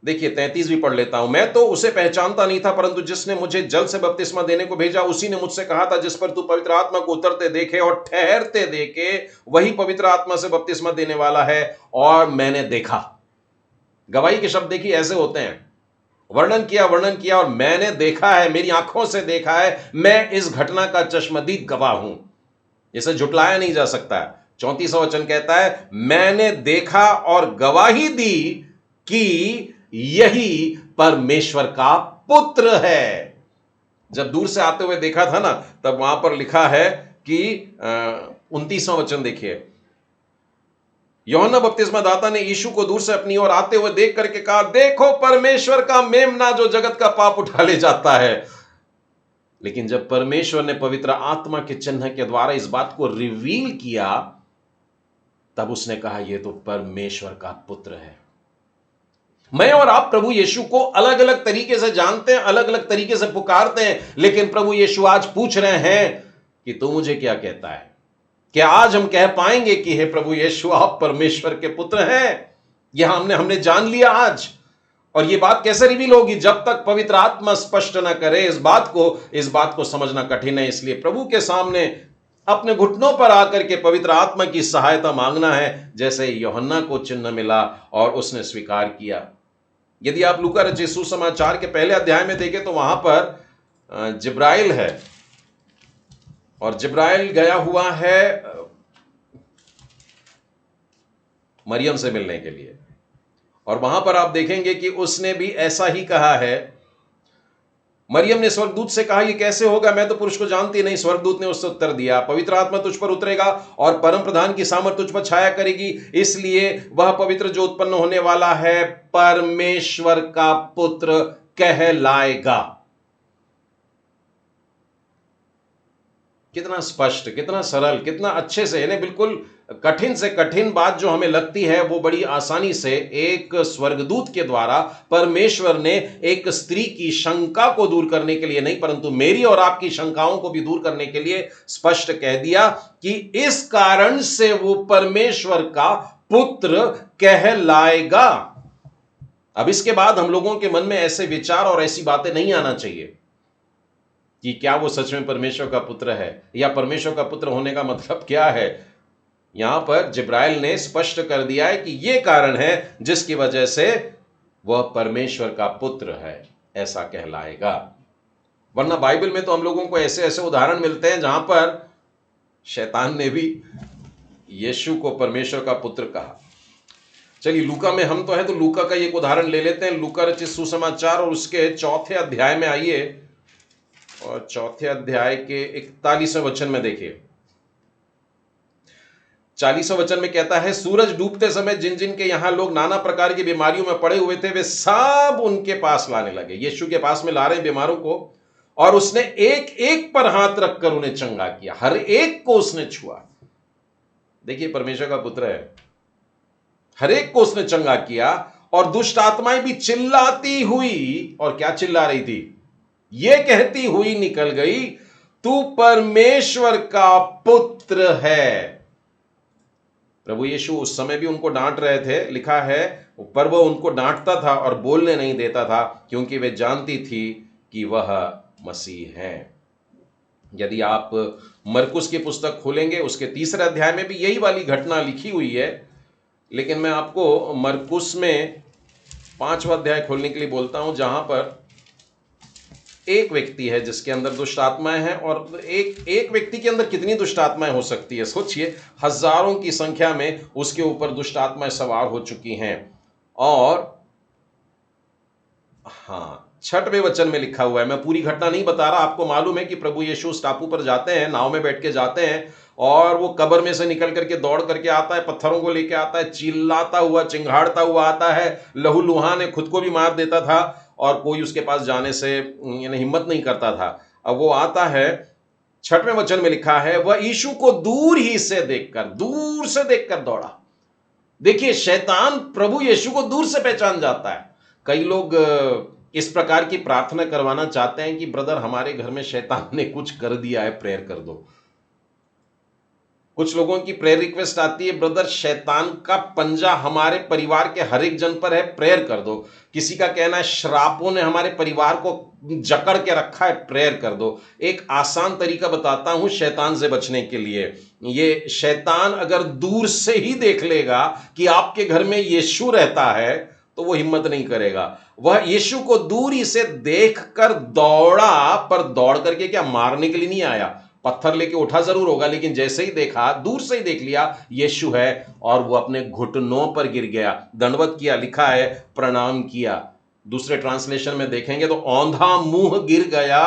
देखिए, 33 भी पढ़ लेता हूं। मैं तो उसे पहचानता नहीं था, परंतु जिसने मुझे जल से बपतिस्मा देने को भेजा उसी ने मुझसे कहा था, जिस पर तू पवित्र आत्मा को उतरते देखे और ठहरते देखे वही पवित्र आत्मा से बपतिस्मा देने वाला है। और मैंने देखा। गवाही के शब्द देखिए ऐसे होते हैं, वर्णन किया और मैंने देखा है, मेरी आंखों से देखा है, मैं इस घटना का चश्मदीद गवाह हूं। इसे झुटलाया नहीं जा सकता। 34वां वचन कहता है मैंने देखा और गवाही दी कि यही परमेश्वर का पुत्र है। जब दूर से आते हुए देखा था ना, तब वहां पर लिखा है कि 29वां वचन देखिए, यूहन्ना बपतिस्मा दाता ने यीशु को दूर से अपनी ओर आते हुए देख करके कहा, देखो परमेश्वर का मेमना जो जगत का पाप उठा ले जाता है। लेकिन जब परमेश्वर ने पवित्र आत्मा के चिन्ह के द्वारा इस बात को रिवील किया, तब उसने कहा यह तो परमेश्वर का पुत्र है। मैं और आप प्रभु यीशु को अलग अलग तरीके से जानते हैं, अलग अलग तरीके से पुकारते हैं, लेकिन प्रभु यीशु आज पूछ रहे हैं कि तू मुझे क्या कहता है? क्या आज हम कह पाएंगे कि हे प्रभु यीशु आप परमेश्वर के पुत्र हैं? यह हमने जान लिया आज। और यह बात कैसे रिवील होगी? जब तक पवित्र आत्मा स्पष्ट ना करे इस बात को समझना कठिन है। इसलिए प्रभु के सामने अपने घुटनों पर आकर के पवित्र आत्मा की सहायता मांगना है, जैसे यूहन्ना को चिन्ह मिला और उसने स्वीकार किया। यदि आप लूका रचित सुसमाचार के पहले अध्याय में देखें तो वहां पर जिब्राइल है और जिब्राइल गया हुआ है मरियम से मिलने के लिए, और वहां पर आप देखेंगे कि उसने भी ऐसा ही कहा है। मरियम ने स्वर्गदूत से कहा यह कैसे होगा, मैं तो पुरुष को जानती नहीं। स्वर्गदूत ने उससे उत्तर दिया, पवित्र आत्मा तुझ पर उतरेगा और परम प्रधान की सामर्थ तुझ पर छाया करेगी, इसलिए वह पवित्र जो उत्पन्न होने वाला है परमेश्वर का पुत्र कहलाएगा। कितना स्पष्ट, कितना सरल, कितना अच्छे से, यानी बिल्कुल कठिन से कठिन बात जो हमें लगती है वो बड़ी आसानी से एक स्वर्गदूत के द्वारा परमेश्वर ने एक स्त्री की शंका को दूर करने के लिए नहीं, परंतु मेरी और आपकी शंकाओं को भी दूर करने के लिए स्पष्ट कह दिया कि इस कारण से वो परमेश्वर का पुत्र कहलाएगा। अब इसके बाद हम लोगों के मन में ऐसे विचार और ऐसी बातें नहीं आना चाहिए कि क्या वो सच में परमेश्वर का पुत्र है, या परमेश्वर का पुत्र होने का मतलब क्या है। यहां पर जिब्राइल ने स्पष्ट कर दिया है कि यह कारण है जिसकी वजह से वह परमेश्वर का पुत्र है, ऐसा कहलाएगा। वरना बाइबल में तो हम लोगों को ऐसे ऐसे उदाहरण मिलते हैं जहां पर शैतान ने भी यीशु को परमेश्वर का पुत्र कहा। चलिए लूका में हम तो है, तो लूका का एक उदाहरण ले लेते हैं। लूका रचित सुसमाचार और उसके 4 अध्याय में आइए और 4 अध्याय के 41वें वचन में देखिए। 40वें वचन में कहता है, सूरज डूबते समय जिन जिन के यहां लोग नाना प्रकार की बीमारियों में पड़े हुए थे वे सब उनके पास लाने लगे। यीशु के पास में ला रहे बीमारों को, और उसने एक एक पर हाथ रखकर उन्हें चंगा किया। हर एक को उसने छुआ। देखिए परमेश्वर का पुत्र है, हर एक को उसने चंगा किया। और दुष्ट आत्माएं भी चिल्लाती हुई, और क्या चिल्ला रही थी, यह कहती हुई निकल गई, तू परमेश्वर का पुत्र है। प्रभु यीशु उस समय भी उनको डांट रहे थे, लिखा है, पर वह उनको डांटता था और बोलने नहीं देता था, क्योंकि वे जानती थी कि वह मसीह है। यदि आप मरकुस की पुस्तक खोलेंगे, उसके 3 अध्याय में भी यही वाली घटना लिखी हुई है, लेकिन मैं आपको मरकुस में 5वां अध्याय खोलने के लिए बोलता हूं, जहां पर एक व्यक्ति है जिसके अंदर दुष्ट आत्माएं हैं। और एक व्यक्ति के अंदर कितनी दुष्ट आत्माएं हो सकती है, सोचिए, हजारों की संख्या में उसके ऊपर दुष्ट आत्माएं सवार हो चुकी हैं। और हाँ, 6वें वचन में लिखा हुआ है, मैं पूरी घटना नहीं बता रहा, आपको मालूम है कि प्रभु यीशु उस टापू पर जाते हैं, नाव में बैठ के जाते हैं, और वो कब्र में से निकल करके दौड़ करके आता है, पत्थरों को लेके आता है, चिल्लाता हुआ चिंघाड़ता हुआ आता है, लहूलुहान ने खुद को भी मार देता था और कोई उसके पास जाने से यानी हिम्मत नहीं करता था। अब वो आता है, 6वें वचन में लिखा है, वह यीशु को दूर से देखकर दौड़ा। देखिए, शैतान प्रभु यीशु को दूर से पहचान जाता है। कई लोग इस प्रकार की प्रार्थना करवाना चाहते हैं कि ब्रदर हमारे घर में शैतान ने कुछ कर दिया है, प्रेयर कर दो। कुछ लोगों की प्रेयर रिक्वेस्ट आती है, ब्रदर शैतान का पंजा हमारे परिवार के हर एक जन पर है, प्रेयर कर दो। किसी का कहना है श्रापों ने हमारे परिवार को जकड़ के रखा है, प्रेयर कर दो। एक आसान तरीका बताता हूं शैतान से बचने के लिए। ये शैतान अगर दूर से ही देख लेगा कि आपके घर में यीशु रहता है तो वो हिम्मत नहीं करेगा। वह यीशु को दूरी से देखकर दौड़ा, पर दौड़ करके क्या मारने के लिए नहीं आया। पत्थर लेके उठा जरूर होगा, लेकिन जैसे ही देखा, दूर से ही देख लिया यीशु है, और वो अपने घुटनों पर गिर गया, दंडवत किया, लिखा है प्रणाम किया। दूसरे ट्रांसलेशन में देखेंगे तो औंधा मुंह गिर गया।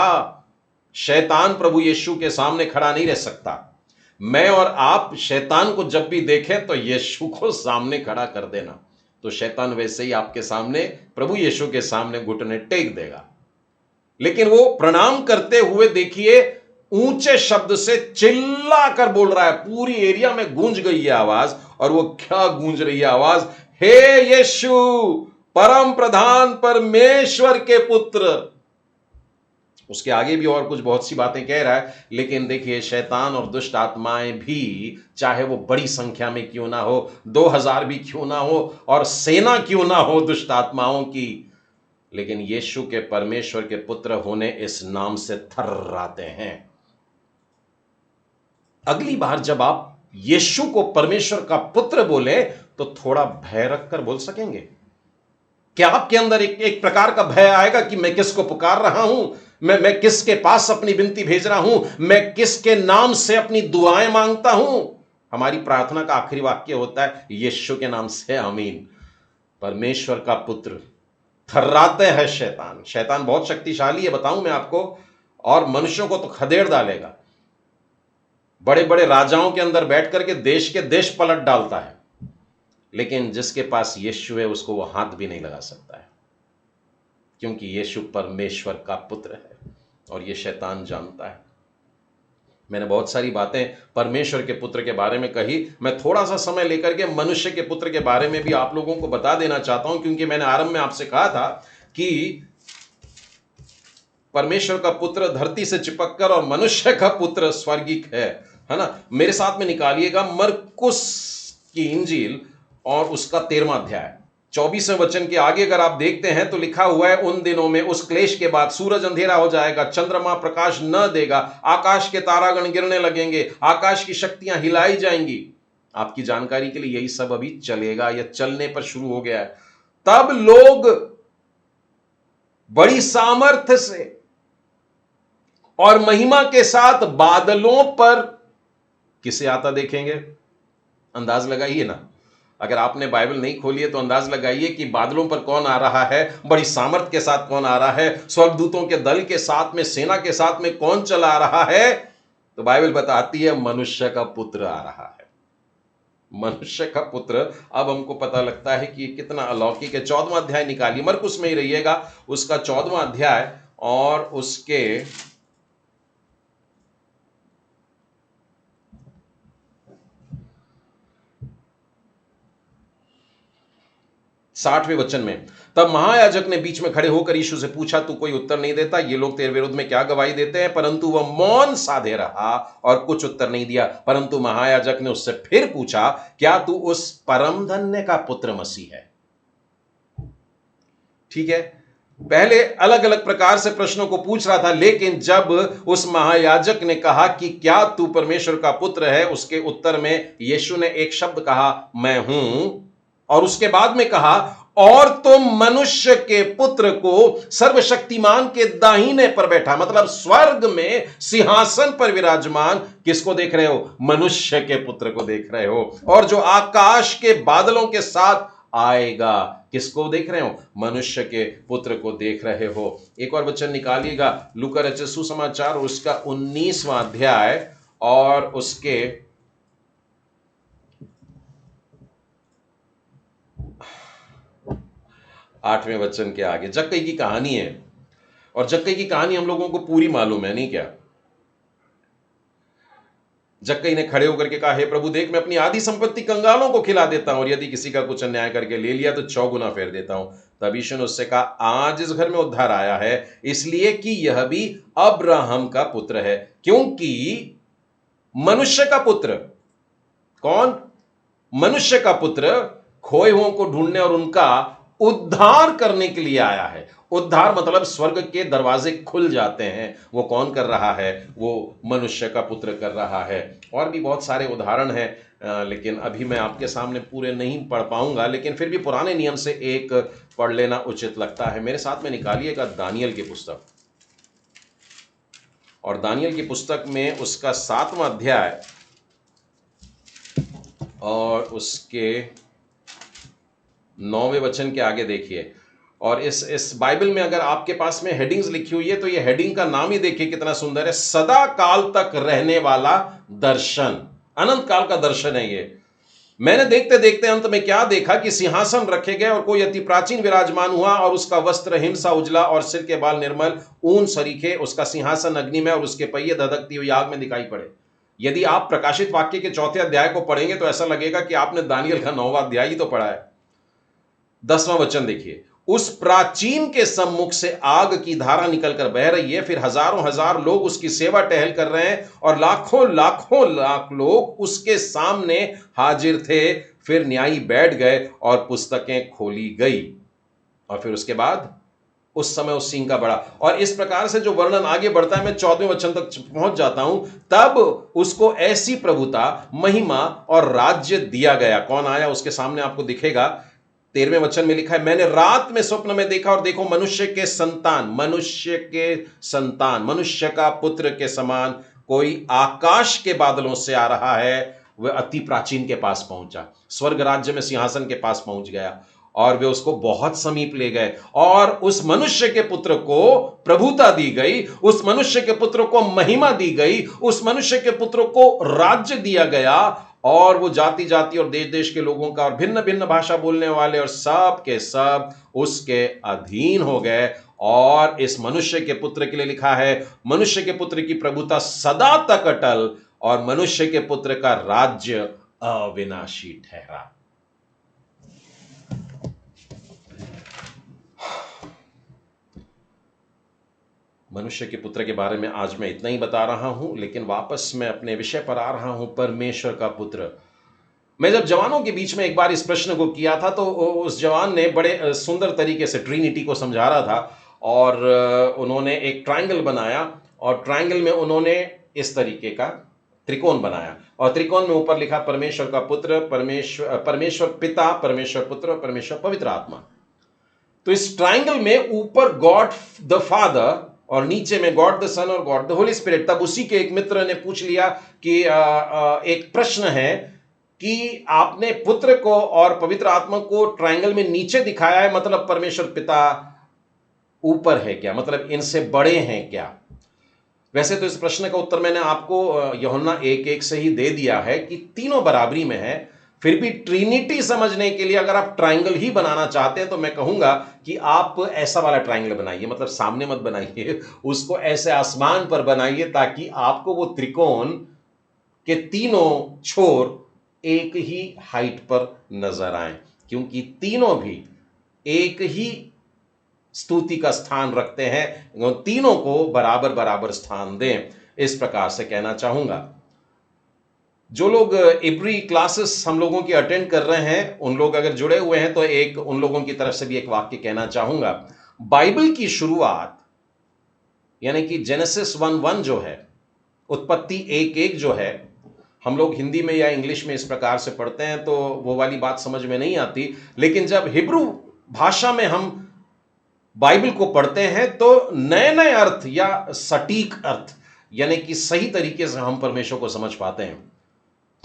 शैतान प्रभु यीशु के सामने खड़ा नहीं रह सकता। मैं और आप शैतान को जब भी देखें तो यीशु को सामने खड़ा कर देना, तो शैतान वैसे ही आपके सामने, प्रभु यीशु के सामने घुटने टेक देगा। लेकिन वो प्रणाम करते हुए देखिए ऊंचे शब्द से चिल्ला कर बोल रहा है, पूरी एरिया में गूंज गई है आवाज। और वो क्या गूंज रही है आवाज? हे यीशु, परम प्रधान परमेश्वर के पुत्र। उसके आगे भी और कुछ बहुत सी बातें कह रहा है, लेकिन देखिए शैतान और दुष्ट आत्माएं भी, चाहे वो बड़ी संख्या में क्यों ना हो, 2000 भी क्यों ना हो, और सेना क्यों ना हो दुष्ट आत्माओं की, लेकिन यीशु के परमेश्वर के पुत्र होने इस नाम से थर्राते हैं। अगली बार जब आप यीशु को परमेश्वर का पुत्र बोले तो थोड़ा भय रखकर बोल सकेंगे? क्या आपके अंदर एक प्रकार का भय आएगा कि मैं किसको पुकार रहा हूं, मैं किसके पास अपनी विनती भेज रहा हूं, मैं किसके नाम से अपनी दुआएं मांगता हूं? हमारी प्रार्थना का आखिरी वाक्य होता है यीशु के नाम से आमीन। परमेश्वर का पुत्र। थर्राते हैं शैतान। शैतान बहुत शक्तिशाली है, बताऊं मैं आपको, और मनुष्यों को तो खदेड़ डालेगा। बड़े बड़े राजाओं के अंदर बैठ करके देश के देश पलट डालता है, लेकिन जिसके पास यीशु है उसको वो हाथ भी नहीं लगा सकता है, क्योंकि यीशु परमेश्वर का पुत्र है, और ये शैतान जानता है। मैंने बहुत सारी बातें परमेश्वर के पुत्र के बारे में कही। मैं थोड़ा सा समय लेकर के मनुष्य के पुत्र के बारे में भी आप लोगों को बता देना चाहता हूं, क्योंकि मैंने आरंभ में आपसे कहा था कि परमेश्वर का पुत्र धरती से चिपककर और मनुष्य का पुत्र स्वर्गिक है ना। मेरे साथ में निकालिएगा मरकुस की इंजील और उसका 13वां अध्याय 24वें वचन के आगे अगर आप देखते हैं तो लिखा हुआ है, उन दिनों में उस क्लेश के बाद सूरज अंधेरा हो जाएगा, चंद्रमा प्रकाश न देगा, आकाश के तारागण गिरने लगेंगे, आकाश की शक्तियां हिलाई जाएंगी। आपकी जानकारी के लिए यही सब अभी चलेगा या चलने पर शुरू हो गया है। तब लोग बड़ी सामर्थ्य से और महिमा के साथ बादलों पर किसे आता देखेंगे? अंदाज लगाइए ना। अगर आपने बाइबल नहीं खोली है तो अंदाज लगाइए कि बादलों पर कौन आ रहा है, बड़ी सामर्थ के साथ कौन आ रहा है, स्वर्गदूतों के दल के साथ में, सेना के साथ में कौन चला आ रहा है? तो बाइबल बताती है मनुष्य का पुत्र आ रहा है। मनुष्य का पुत्र। अब हमको पता लगता है कि कितना अलौकिक है। 14वां अध्याय निकालिए, मरकुस में ही रहिएगा, उसका 14वां अध्याय और उसके 60वें वचन में, तब महायाजक ने बीच में खड़े होकर यीशु से पूछा, तू कोई उत्तर नहीं देता, ये लोग तेरे विरुद्ध में क्या गवाही देते हैं? परंतु वह मौन साधे रहा और कुछ उत्तर नहीं दिया। परंतु महायाजक ने उससे फिर पूछा, क्या तू उस परम धन्य का पुत्र मसीह है? ठीक है, पहले अलग अलग प्रकार से प्रश्नों को पूछ रहा था, लेकिन जब उस महायाजक ने कहा कि क्या तू परमेश्वर का पुत्र है, उसके उत्तर में यीशु ने एक शब्द कहा, मैं हूं, और उसके बाद में कहा, और तुम मनुष्य के पुत्र को सर्वशक्तिमान के दाहिने पर बैठा, मतलब स्वर्ग में सिंहासन पर विराजमान किसको देख रहे हो? मनुष्य के पुत्र को देख रहे हो। और जो आकाश के बादलों के साथ आएगा। किसको देख रहे हो? मनुष्य के पुत्र को देख रहे हो। एक और वचन निकालिएगा, लूका रचित सुसमाचार उसका 19वां अध्याय और उसके 8वें वचन के आगे। जक्कई की कहानी है, और जक्कई की कहानी हम लोगों को पूरी मालूम है, नहीं क्या? जक्कई ने खड़े होकर के कहा, हे प्रभु देख, मैं अपनी आधी संपत्ति कंगालों को खिला देता हूं, और यदि किसी का कुछ अन्याय करके ले लिया तो 6 गुना फेर देता हूं। तब यीशु ने उससे कहा, आज इस घर में उद्धार आया है, इसलिए कि यह भी अब्राहम का पुत्र है, क्योंकि मनुष्य का पुत्र, कौन? मनुष्य का पुत्र खोए हुओं को ढूंढने और उनका उद्धार करने के लिए आया है। उद्धार मतलब स्वर्ग के दरवाजे खुल जाते हैं। वो कौन कर रहा है? वो मनुष्य का पुत्र कर रहा है। और भी बहुत सारे उदाहरण हैं, लेकिन अभी मैं आपके सामने पूरे नहीं पढ़ पाऊंगा, लेकिन फिर भी पुराने नियम से एक पढ़ लेना उचित लगता है। मेरे साथ में निकालिएगा दानियल की पुस्तक, और दानियल की पुस्तक में उसका 7वां अध्याय और उसके 9वें वचन के आगे देखिए। और इस बाइबल में अगर आपके पास में हेडिंग्स लिखी हुई है तो ये हेडिंग का नाम ही देखिए कितना सुंदर है, सदा काल तक रहने वाला दर्शन। अनंत काल का दर्शन है ये। मैंने देखते देखते अंत में क्या देखा कि सिंहासन रखे गए और कोई अति प्राचीन विराजमान हुआ, और उसका वस्त्र हिमसा उजला और सिर के बाल निर्मल ऊन सरीखे, उसका सिंहासन अग्नि में और उसके पहिए धधकती हुई आग में दिखाई पड़े। यदि आप प्रकाशित वाक्य के 4थे अध्याय को पढ़ेंगे तो ऐसा लगेगा कि आपने दानियल का 9वां अध्याय ही तो पढ़ा है। 10वां वचन देखिए, उस प्राचीन के सम्मुख से आग की धारा निकलकर बह रही है, फिर हजारों हजार लोग उसकी सेवा टहल कर रहे हैं, और लाखों लाखों लाख लोग उसके सामने हाजिर थे। फिर न्यायी बैठ गए और पुस्तकें खोली गई। और फिर उसके बाद उस समय उस सिंह का बड़ा, और इस प्रकार से जो वर्णन आगे बढ़ता है, मैं 14वें वचन तक पहुंच जाता हूं। तब उसको ऐसी प्रभुता, महिमा और राज्य दिया गया। कौन आया उसके सामने? आपको दिखेगा। 13वें वचन में लिखा है, मैंने रात में स्वप्न में देखा, और देखो मनुष्य के संतान, मनुष्य के संतान, मनुष्य का पुत्र के समान कोई आकाश के बादलों से आ रहा है। वह अति प्राचीन के पास पहुंचा, स्वर्ग राज्य में सिंहासन के पास पहुंच गया, और वे उसको बहुत समीप ले गए, और उस मनुष्य के पुत्र को प्रभुता दी गई, उस मनुष्य के पुत्र को महिमा दी गई, उस मनुष्य के पुत्र को राज्य दिया गया, और वो जाति जाति और देश देश के लोगों का और भिन्न भिन्न भाषा बोलने वाले और सब के सब उसके अधीन हो गए। और इस मनुष्य के पुत्र के लिए लिखा है, मनुष्य के पुत्र की प्रभुता सदा तक अटल, और मनुष्य के पुत्र का राज्य अविनाशी ठहरा। मनुष्य के पुत्र के बारे में आज मैं इतना ही बता रहा हूं, लेकिन वापस मैं अपने विषय पर आ रहा हूं, परमेश्वर का पुत्र। मैं जब जवानों के बीच में एक बार इस प्रश्न को किया था, तो उस जवान ने बड़े सुंदर तरीके से ट्रिनिटी को समझा रहा था, और उन्होंने एक ट्रायंगल बनाया, और ट्रायंगल में उन्होंने इस तरीके का त्रिकोण बनाया, और त्रिकोण में ऊपर लिखा परमेश्वर का पुत्र, परमेश्वर पिता, परमेश्वर पुत्र, परमेश्वर पवित्र आत्मा। तो इस ट्रायंगल में ऊपर गॉड द फादर और नीचे में गॉड द सन और गॉड द होली स्पिरिट। तब उसी के एक मित्र ने पूछ लिया कि एक प्रश्न है कि आपने पुत्र को और पवित्र आत्मा को ट्रायंगल में नीचे दिखाया है, मतलब परमेश्वर पिता ऊपर है क्या? मतलब इनसे बड़े हैं क्या? वैसे तो इस प्रश्न का उत्तर मैंने आपको यूहन्ना 1:1 से ही दे दिया है कि तीनों बराबरी में है। फिर भी ट्रिनिटी समझने के लिए अगर आप ट्रायंगल ही बनाना चाहते हैं तो मैं कहूंगा कि आप ऐसा वाला ट्रायंगल बनाइए, मतलब सामने मत बनाइए, उसको ऐसे आसमान पर बनाइए, ताकि आपको वो त्रिकोण के तीनों छोर एक ही हाइट पर नजर आए, क्योंकि तीनों भी एक ही स्तुति का स्थान रखते हैं। तीनों को बराबर बराबर स्थान दें, इस प्रकार से कहना चाहूंगा। जो लोग इब्री क्लासेस हम लोगों की अटेंड कर रहे हैं, उन लोग अगर जुड़े हुए हैं तो एक उन लोगों की तरफ से भी एक वाक्य कहना चाहूंगा। बाइबल की शुरुआत यानी कि जेनेसिस 1:1 जो है, उत्पत्ति 1:1 जो है, हम लोग हिंदी में या इंग्लिश में इस प्रकार से पढ़ते हैं तो वो वाली बात समझ में नहीं आती, लेकिन जब हिब्रू भाषा में हम बाइबल को पढ़ते हैं तो नए नए अर्थ या सटीक अर्थ यानी कि सही तरीके से हम परमेश्वर को समझ पाते हैं।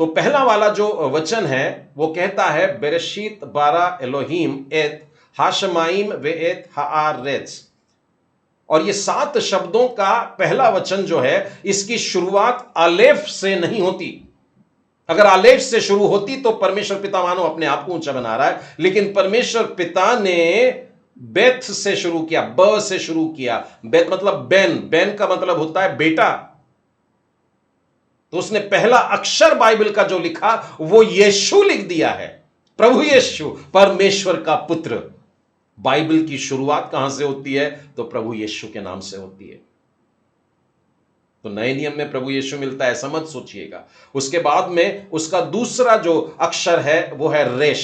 तो पहला वाला जो वचन है वो कहता है बेरेशीत बारा एलोहिम एत हाशमाइम वे एत हाआरेत्स। और ये 7 शब्दों का पहला वचन जो है इसकी शुरुआत आलेफ से नहीं होती। अगर आलेफ से शुरू होती तो परमेश्वर पिता मानो अपने आप को ऊंचा बना रहा है, लेकिन परमेश्वर पिता ने बेथ से शुरू किया, ब से शुरू किया। बेथ मतलब बेन, बेन का मतलब होता है बेटा। तो उसने पहला अक्षर बाइबल का जो लिखा वो यीशु लिख दिया है, प्रभु यीशु, परमेश्वर का पुत्र। बाइबल की शुरुआत कहां से होती है? तो प्रभु यीशु के नाम से होती है। तो नए नियम में प्रभु यीशु मिलता है, ऐसा मत सोचिएगा। उसके बाद में उसका दूसरा जो अक्षर है वो है रेश,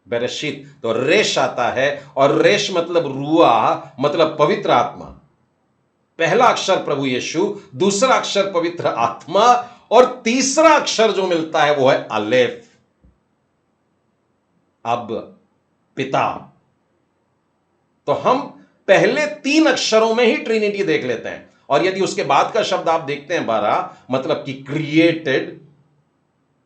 बेरेशीत। तो रेश आता है, और रेश मतलब रूआ, मतलब पवित्र आत्मा। पहला अक्षर प्रभु यीशु, दूसरा अक्षर पवित्र आत्मा, और तीसरा अक्षर जो मिलता है वो है अलेफ, अब, पिता। तो हम पहले 3 अक्षरों में ही ट्रिनिटी देख लेते हैं। और यदि उसके बाद का शब्द आप देखते हैं 12, मतलब कि क्रिएटेड,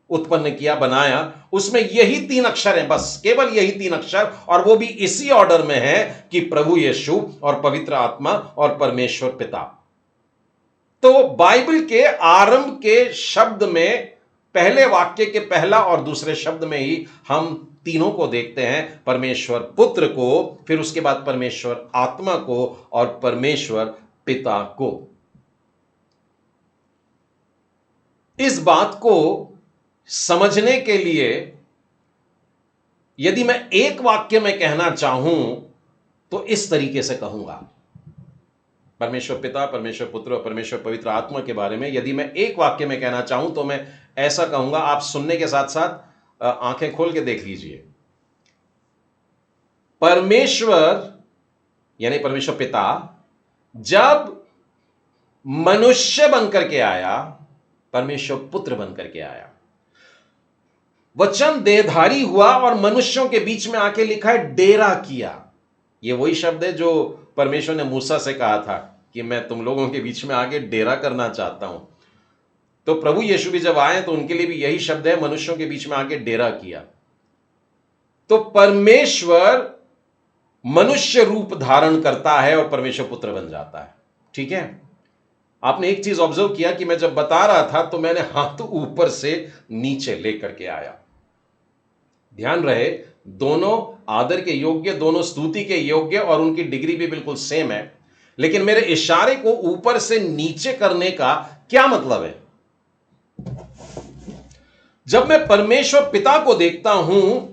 उत्पन्न किया, बनाया, उसमें यही 3 अक्षर हैं, बस केवल यही 3 अक्षर, और वो भी इसी ऑर्डर में है कि प्रभु यीशु और पवित्र आत्मा और परमेश्वर पिता। तो बाइबल के आरंभ के शब्द में पहले वाक्य के पहला और दूसरे शब्द में ही हम तीनों को देखते हैं, परमेश्वर पुत्र को, फिर उसके बाद परमेश्वर आत्मा को और परमेश्वर पिता को। इस बात को समझने के लिए यदि मैं एक वाक्य में कहना चाहूं तो इस तरीके से कहूंगा, परमेश्वर पिता, परमेश्वर पुत्र और परमेश्वर पवित्र आत्मा के बारे में यदि मैं एक वाक्य में कहना चाहूं तो मैं ऐसा कहूंगा। आप सुनने के साथ साथ आंखें खोल के देख लीजिए। परमेश्वर यानी परमेश्वर पिता जब मनुष्य बनकर के आया, परमेश्वर पुत्र बनकर के आया, वचन देहधारी हुआ और मनुष्यों के बीच में आके लिखा है डेरा किया। ये वही शब्द है जो परमेश्वर ने मूसा से कहा था कि मैं तुम लोगों के बीच में आके डेरा करना चाहता हूं। तो प्रभु यीशु भी जब आए तो उनके लिए भी यही शब्द है, मनुष्यों के बीच में आके डेरा किया। तो परमेश्वर मनुष्य रूप धारण करता है और परमेश्वर पुत्र बन जाता है। ठीक है, आपने एक चीज ऑब्जर्व किया कि मैं जब बता रहा था तो मैंने हाथ ऊपर से नीचे लेकर के आया। ध्यान रहे, दोनों आदर के योग्य, दोनों स्तुति के योग्य, और उनकी डिग्री भी बिल्कुल सेम है। लेकिन मेरे इशारे को ऊपर से नीचे करने का क्या मतलब है? जब मैं परमेश्वर पिता को देखता हूं,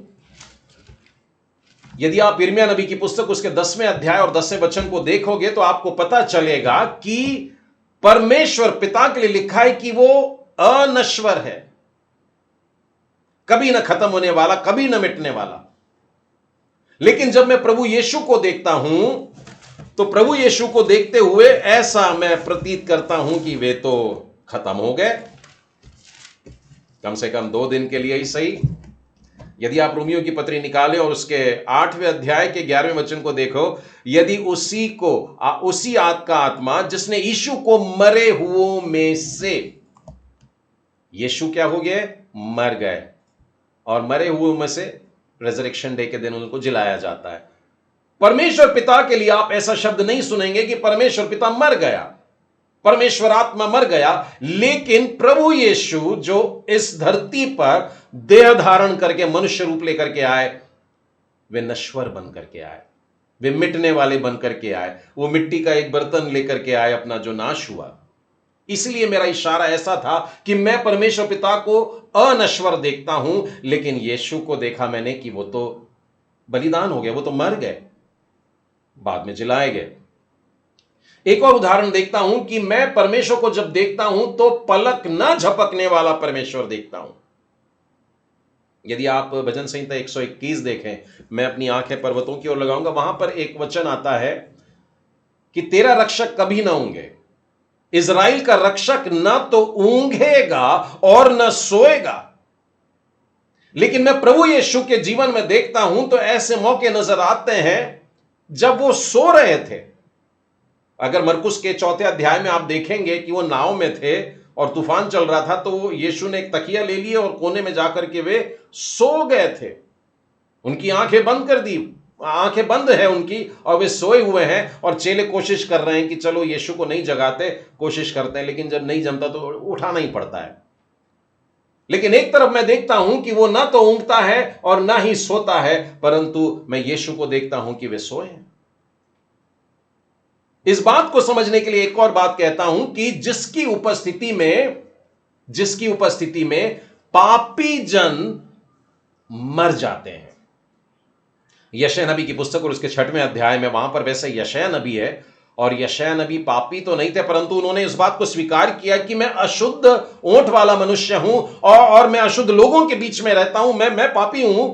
यदि आप यिर्मयाह नबी की पुस्तक उसके 10वें अध्याय और 10वें वचन को देखोगे तो आपको पता चलेगा कि परमेश्वर पिता के लिए लिखा है कि वो अनश्वर है, कभी ना खत्म होने वाला, कभी ना मिटने वाला। लेकिन जब मैं प्रभु यीशु को देखता हूं तो प्रभु यीशु को देखते हुए ऐसा मैं प्रतीत करता हूं कि वे तो खत्म हो गए, कम से कम 2 दिन के लिए ही सही। यदि आप रोमियो की पत्री निकालें और उसके 8वें अध्याय के 11वें वचन को देखो, यदि उसी का आत्मा जिसने यीशु को मरे हुओं में से, यीशु क्या हो गए? मर गए, और मरे हुओं में से रेजरेक्शन डे के दिन उनको जिलाया जाता है। परमेश्वर पिता के लिए आप ऐसा शब्द नहीं सुनेंगे कि परमेश्वर पिता मर गया, परमेश्वर आत्मा मर गया। लेकिन प्रभु यीशु जो इस धरती पर देह धारण करके मनुष्य रूप लेकर के आए, वे नश्वर बन करके आए, वे मिटने वाले बन करके आए, वो मिट्टी का एक बर्तन लेकर के आए अपना जो नाश हुआ। इसलिए मेरा इशारा ऐसा था कि मैं परमेश्वर पिता को अनश्वर देखता हूं, लेकिन यीशु को देखा मैंने कि वो तो बलिदान हो गए, वो तो मर गए, बाद में जिलाए गए। एक और उदाहरण देखता हूं कि मैं परमेश्वर को जब देखता हूं तो पलक ना झपकने वाला परमेश्वर देखता हूं। यदि आप भजन संहिता 121 देखें, मैं अपनी आंखें पर्वतों की ओर लगाऊंगा, वहां पर एक वचन आता है कि तेरा रक्षक कभी ना ऊंघे। इज़राइल का रक्षक ना तो ऊंघेगा और ना सोएगा। लेकिन मैं प्रभु यीशु के जीवन में देखता हूं तो ऐसे मौके नजर आते हैं जब वो सो रहे थे। अगर मरकुस के 4थे अध्याय में आप देखेंगे कि वो नाव में थे, और तूफान चल रहा था, तो यीशु ने एक तकिया ले लिया और कोने में जाकर के वे सो गए थे। उनकी आंखें बंद कर दी, आंखें बंद है उनकी, और वे सोए हुए हैं। और चेले कोशिश कर रहे हैं कि चलो यीशु को नहीं जगाते, कोशिश करते हैं, लेकिन जब नहीं जमता तो उठाना ही पड़ता है। लेकिन एक तरफ मैं देखता हूं कि वो ना तो ऊँघता है और ना ही सोता है, परंतु मैं यीशु को देखता हूं कि वे सोए हैं। इस बात को समझने के लिए एक और बात कहता हूं कि जिसकी उपस्थिति में पापी जन मर जाते हैं। यशायाह नबी की पुस्तक और उसके 6वें अध्याय में, वहां पर वैसे यशायाह नबी है, और यशायाह नबी पापी तो नहीं थे, परंतु उन्होंने इस बात को स्वीकार किया कि मैं अशुद्ध ओंठ वाला मनुष्य हूं और मैं अशुद्ध लोगों के बीच में रहता हूं, मैं पापी हूं।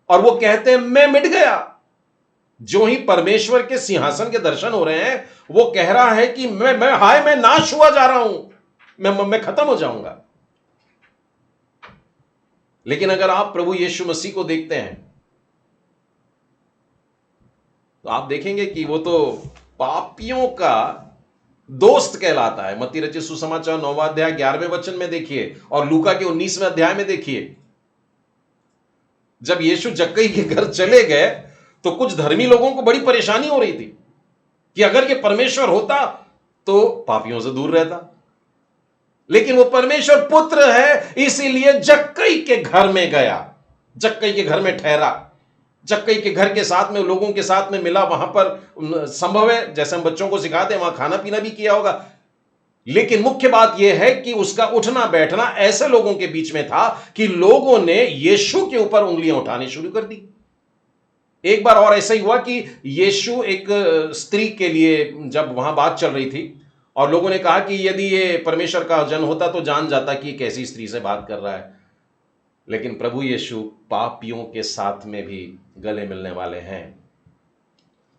और वो कहते हैं मैं मिट गया। जो ही परमेश्वर के सिंहासन के दर्शन हो रहे हैं, वो कह रहा है कि मैं नाश हुआ जा रहा हूं, मैं खत्म हो जाऊंगा। लेकिन अगर आप प्रभु यीशु मसीह को देखते हैं तो आप देखेंगे कि वो तो पापियों का दोस्त कहलाता है। मत्ती रचित सुसमाचार 9वां अध्याय 11वें वचन में देखिए, और लूका के 19वें अध्याय में देखिए। जब यीशु जक्कई के घर चले गए तो कुछ धर्मी लोगों को बड़ी परेशानी हो रही थी कि अगर ये परमेश्वर होता तो पापियों से दूर रहता, लेकिन वो परमेश्वर पुत्र है, इसीलिए जक्कई के घर में गया, जक्कई के घर में ठहरा, जक्कई के घर के साथ में, लोगों के साथ में मिला। वहां पर संभव है, जैसे हम बच्चों को सिखाते हैं, वहां खाना पीना भी किया होगा। लेकिन मुख्य बात यह है कि उसका उठना बैठना ऐसे लोगों के बीच में था कि लोगों ने यीशु के ऊपर उंगलियां उठानी शुरू कर दी। एक बार और ऐसा ही हुआ कि यीशु एक स्त्री के लिए, जब वहां बात चल रही थी और लोगों ने कहा कि यदि ये परमेश्वर का जन होता तो जान जाता कि कैसी स्त्री से बात कर रहा है। लेकिन प्रभु यीशु पापियों के साथ में भी गले मिलने वाले हैं।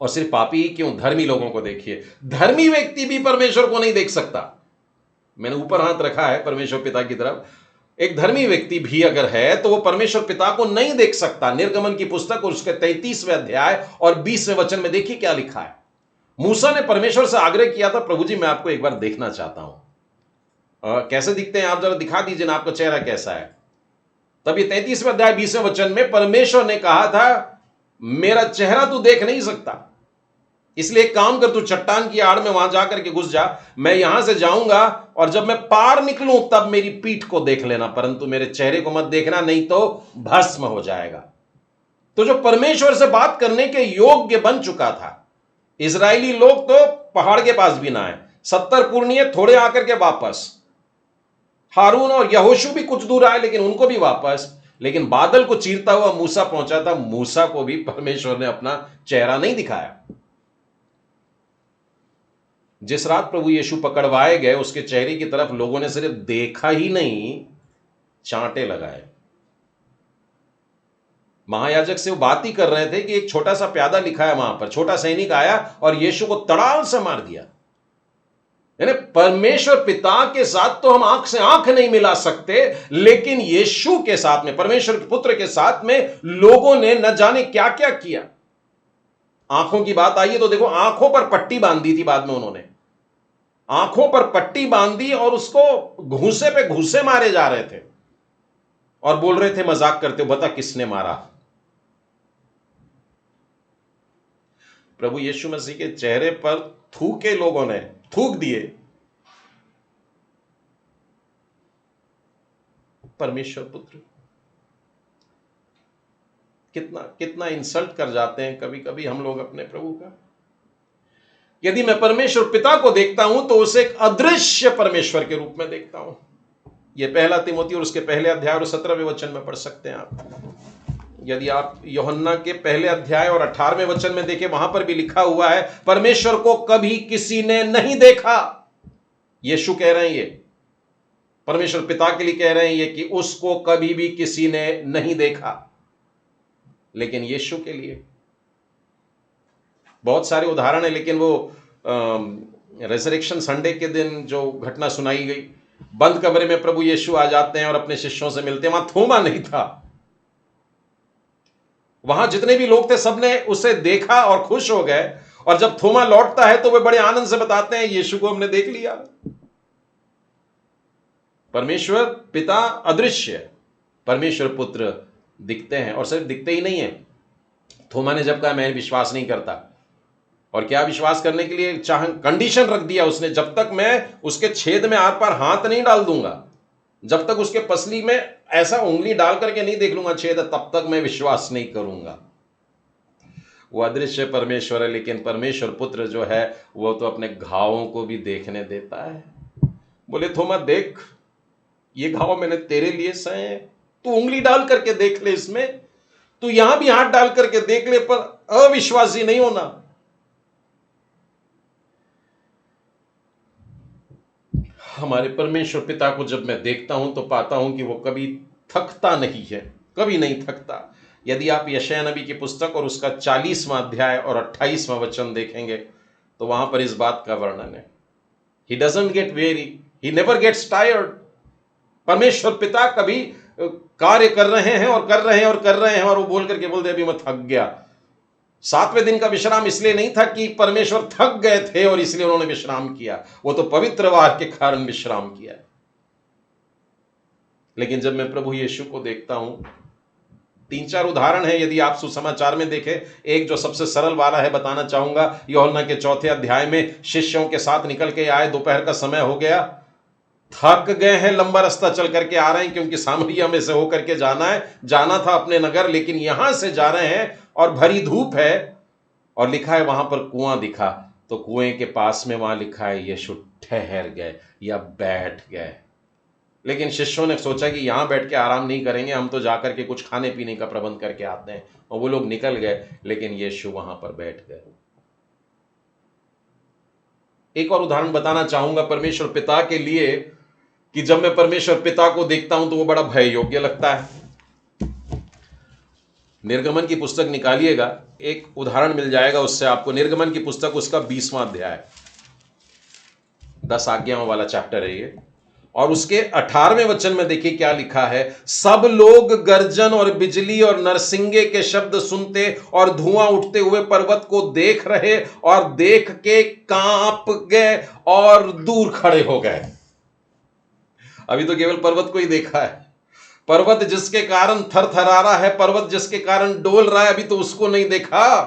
और सिर्फ पापी ही क्यों, धर्मी लोगों को देखिए। धर्मी व्यक्ति भी परमेश्वर को नहीं देख सकता। मैंने ऊपर हाथ रखा है परमेश्वर पिता की तरफ। एक धर्मी व्यक्ति भी अगर है तो वो परमेश्वर पिता को नहीं देख सकता। निर्गमन की पुस्तक और उसके 33वें अध्याय और 20वें वचन में देखिए क्या लिखा है। मूसा ने परमेश्वर से आग्रह किया था, प्रभु जी मैं आपको एक बार देखना चाहता हूं, कैसे दिखते हैं आप, जरा दिखा दीजिए ना, आपका चेहरा कैसा है। तब ये 33वें अध्याय 20वें वचन में परमेश्वर ने कहा था, मेरा चेहरा तू देख नहीं सकता, इसलिए एक काम कर, तू चट्टान की आड़ में वहां जाकर के घुस जा, मैं यहां से जाऊंगा और जब मैं पार निकलूं तब मेरी पीठ को देख लेना, परंतु मेरे चेहरे को मत देखना, नहीं तो भस्म हो जाएगा। तो जो परमेश्वर से बात करने के योग्य बन चुका था, इजरायली लोग तो पहाड़ के पास भी ना आए, 70 पुरनिये थोड़े आकर के वापस, हारून और यहोशू भी कुछ दूर आए लेकिन उनको भी वापस। लेकिन बादल को चीरता हुआ मूसा पहुंचा था, मूसा को भी परमेश्वर ने अपना चेहरा नहीं दिखाया। जिस रात प्रभु यीशु पकड़वाए गए, उसके चेहरे की तरफ लोगों ने सिर्फ देखा ही नहीं, चांटे लगाए। महायाजक से वो बात ही कर रहे थे कि एक छोटा सा प्यादा लिखा है वहां पर, छोटा सैनिक आया और यीशु को तड़ाल से मार दिया। यानी परमेश्वर पिता के साथ तो हम आंख से आंख नहीं मिला सकते, लेकिन यीशु के साथ में, परमेश्वर के पुत्र के साथ में लोगों ने न जाने क्या क्या किया। आंखों की बात आई है तो देखो, आंखों पर पट्टी बांधी थी, बाद में उन्होंने आंखों पर पट्टी बांधी और उसको घूंसे पे घूंसे मारे जा रहे थे और बोल रहे थे मजाक करते, बता किसने मारा। प्रभु यीशु मसीह के चेहरे पर थूके, लोगों ने थूक दिए। परमेश्वर पुत्र कितना कितना इंसल्ट कर जाते हैं कभी कभी हम लोग अपने प्रभु का। यदि मैं परमेश्वर पिता को देखता हूं तो उसे एक अदृश्य परमेश्वर के रूप में देखता हूं। यह 1 तिमोथी और उसके पहले अध्याय और 17वें वचन में पढ़ सकते हैं आप। यदि आप यूहन्ना के पहले अध्याय और 18वें वचन में देखें, वहां पर भी लिखा हुआ है, परमेश्वर को कभी किसी ने नहीं देखा। यीशु कह रहे हैं, ये परमेश्वर पिता के लिए कह रहे हैं ये, कि उसको कभी भी किसी ने नहीं देखा। लेकिन यीशु के लिए बहुत सारे उदाहरण है, लेकिन वो रेजरेक्शन संडे के दिन जो घटना सुनाई गई, बंद कमरे में प्रभु यीशु आ जाते हैं और अपने शिष्यों से मिलते हैं। वहां थोमा नहीं था, वहां जितने भी लोग थे सबने उसे देखा और खुश हो गए। और जब थोमा लौटता है तो वे बड़े आनंद से बताते हैं, यीशु को हमने देख लिया। परमेश्वर पिता अदृश्य है, परमेश्वर पुत्र दिखते हैं, और सिर्फ दिखते ही नहीं है। थोमा ने जब कहा मैं विश्वास नहीं करता, और क्या विश्वास करने के लिए चाह कंडीशन रख दिया उसने, जब तक मैं उसके छेद में आर पार हाथ नहीं डाल दूंगा, जब तक उसके पसली में ऐसा उंगली डाल करके नहीं देख लूंगा छेद, तब तक मैं विश्वास नहीं करूंगा। वो अदृश्य परमेश्वर है, लेकिन परमेश्वर पुत्र जो है वो तो अपने घावों को भी देखने देता है। बोले थोमा देख, ये घाव मैंने तेरे लिए सहे हैं, तू उंगली डाल करके देख ले इसमें, तू यहां भी हाथ डाल करके देख ले, पर अविश्वासी नहीं होना। हमारे परमेश्वर पिता को जब मैं देखता हूं तो पाता हूं कि वो कभी थकता नहीं है, कभी नहीं थकता। यदि आप यशायाह नबी की पुस्तक और उसका 40वां अध्याय और 28वां वचन देखेंगे तो वहां पर इस बात का वर्णन है, he doesn't get very, he never gets tired. परमेश्वर पिता कभी कार्य कर रहे हैं और कर रहे हैं और कर रहे हैं, और वो बोल करके बोलते अभी मैं थक गया। 7वें दिन का विश्राम इसलिए नहीं था कि परमेश्वर थक गए थे और इसलिए उन्होंने विश्राम किया, वो तो पवित्रवार के कारण विश्राम किया। लेकिन जब मैं प्रभु यीशु को देखता हूं, 3-4 उदाहरण है यदि आप सुसमाचार में देखें। एक जो सबसे सरल वाला है बताना चाहूंगा, यूहन्ना के 4थे अध्याय में शिष्यों के साथ निकल के आए, दोपहर का समय हो गया, थक गए हैं, लंबा रास्ता चल करके आ रहे हैं, क्योंकि सामरिया में से होकर के जाना था अपने नगर, लेकिन यहां से जा रहे हैं और भरी धूप है, और लिखा है वहां पर कुआं दिखा, तो कुएं के पास में वहां लिखा है यीशु ठहर गए या बैठ गए। लेकिन शिष्यों ने सोचा कि यहां बैठ के आराम नहीं करेंगे, हम तो जाकर के कुछ खाने पीने का प्रबंध करके आते हैं, और वो लोग निकल गए, लेकिन यीशु वहां पर बैठ गए। एक और उदाहरण बताना चाहूंगा परमेश्वर पिता के लिए, कि जब मैं परमेश्वर पिता को देखता हूं तो वो बड़ा भय योग्य लगता है। निर्गमन की पुस्तक निकालिएगा, एक उदाहरण मिल जाएगा उससे आपको। निर्गमन की पुस्तक उसका 20वां अध्याय, 10 आज्ञाओं वाला चैप्टर है ये, और उसके 18वें वचन में देखिए क्या लिखा है, सब लोग गर्जन और बिजली और नरसिंगे के शब्द सुनते और धुआं उठते हुए पर्वत को देख रहे, और देख के कांप गए और दूर खड़े हो गए। अभी तो केवल पर्वत को ही देखा है, पर्वत जिसके कारण थरथरा रहा है, पर्वत जिसके कारण डोल रहा है, अभी तो उसको नहीं देखा।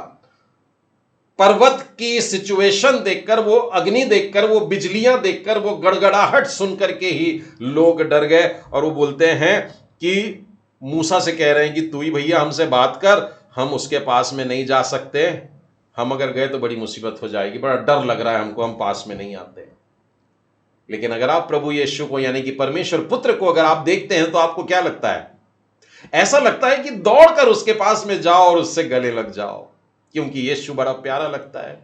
पर्वत की सिचुएशन देखकर, वो अग्नि देखकर, वो बिजलियां देखकर, वो गड़गड़ाहट सुन करके ही लोग डर गए, और वो बोलते हैं कि मूसा से कह रहे हैं कि तू ही भैया हमसे बात कर, हम उसके पास में नहीं जा सकते, हम अगर गए तो बड़ी मुसीबत हो जाएगी, बड़ा डर लग रहा है हमको, हम पास में नहीं आते। लेकिन अगर आप प्रभु यीशु को यानी कि परमेश्वर पुत्र को अगर आप देखते हैं तो आपको क्या लगता है? ऐसा लगता है कि दौड़कर उसके पास में जाओ और उससे गले लग जाओ, क्योंकि यीशु बड़ा प्यारा लगता है।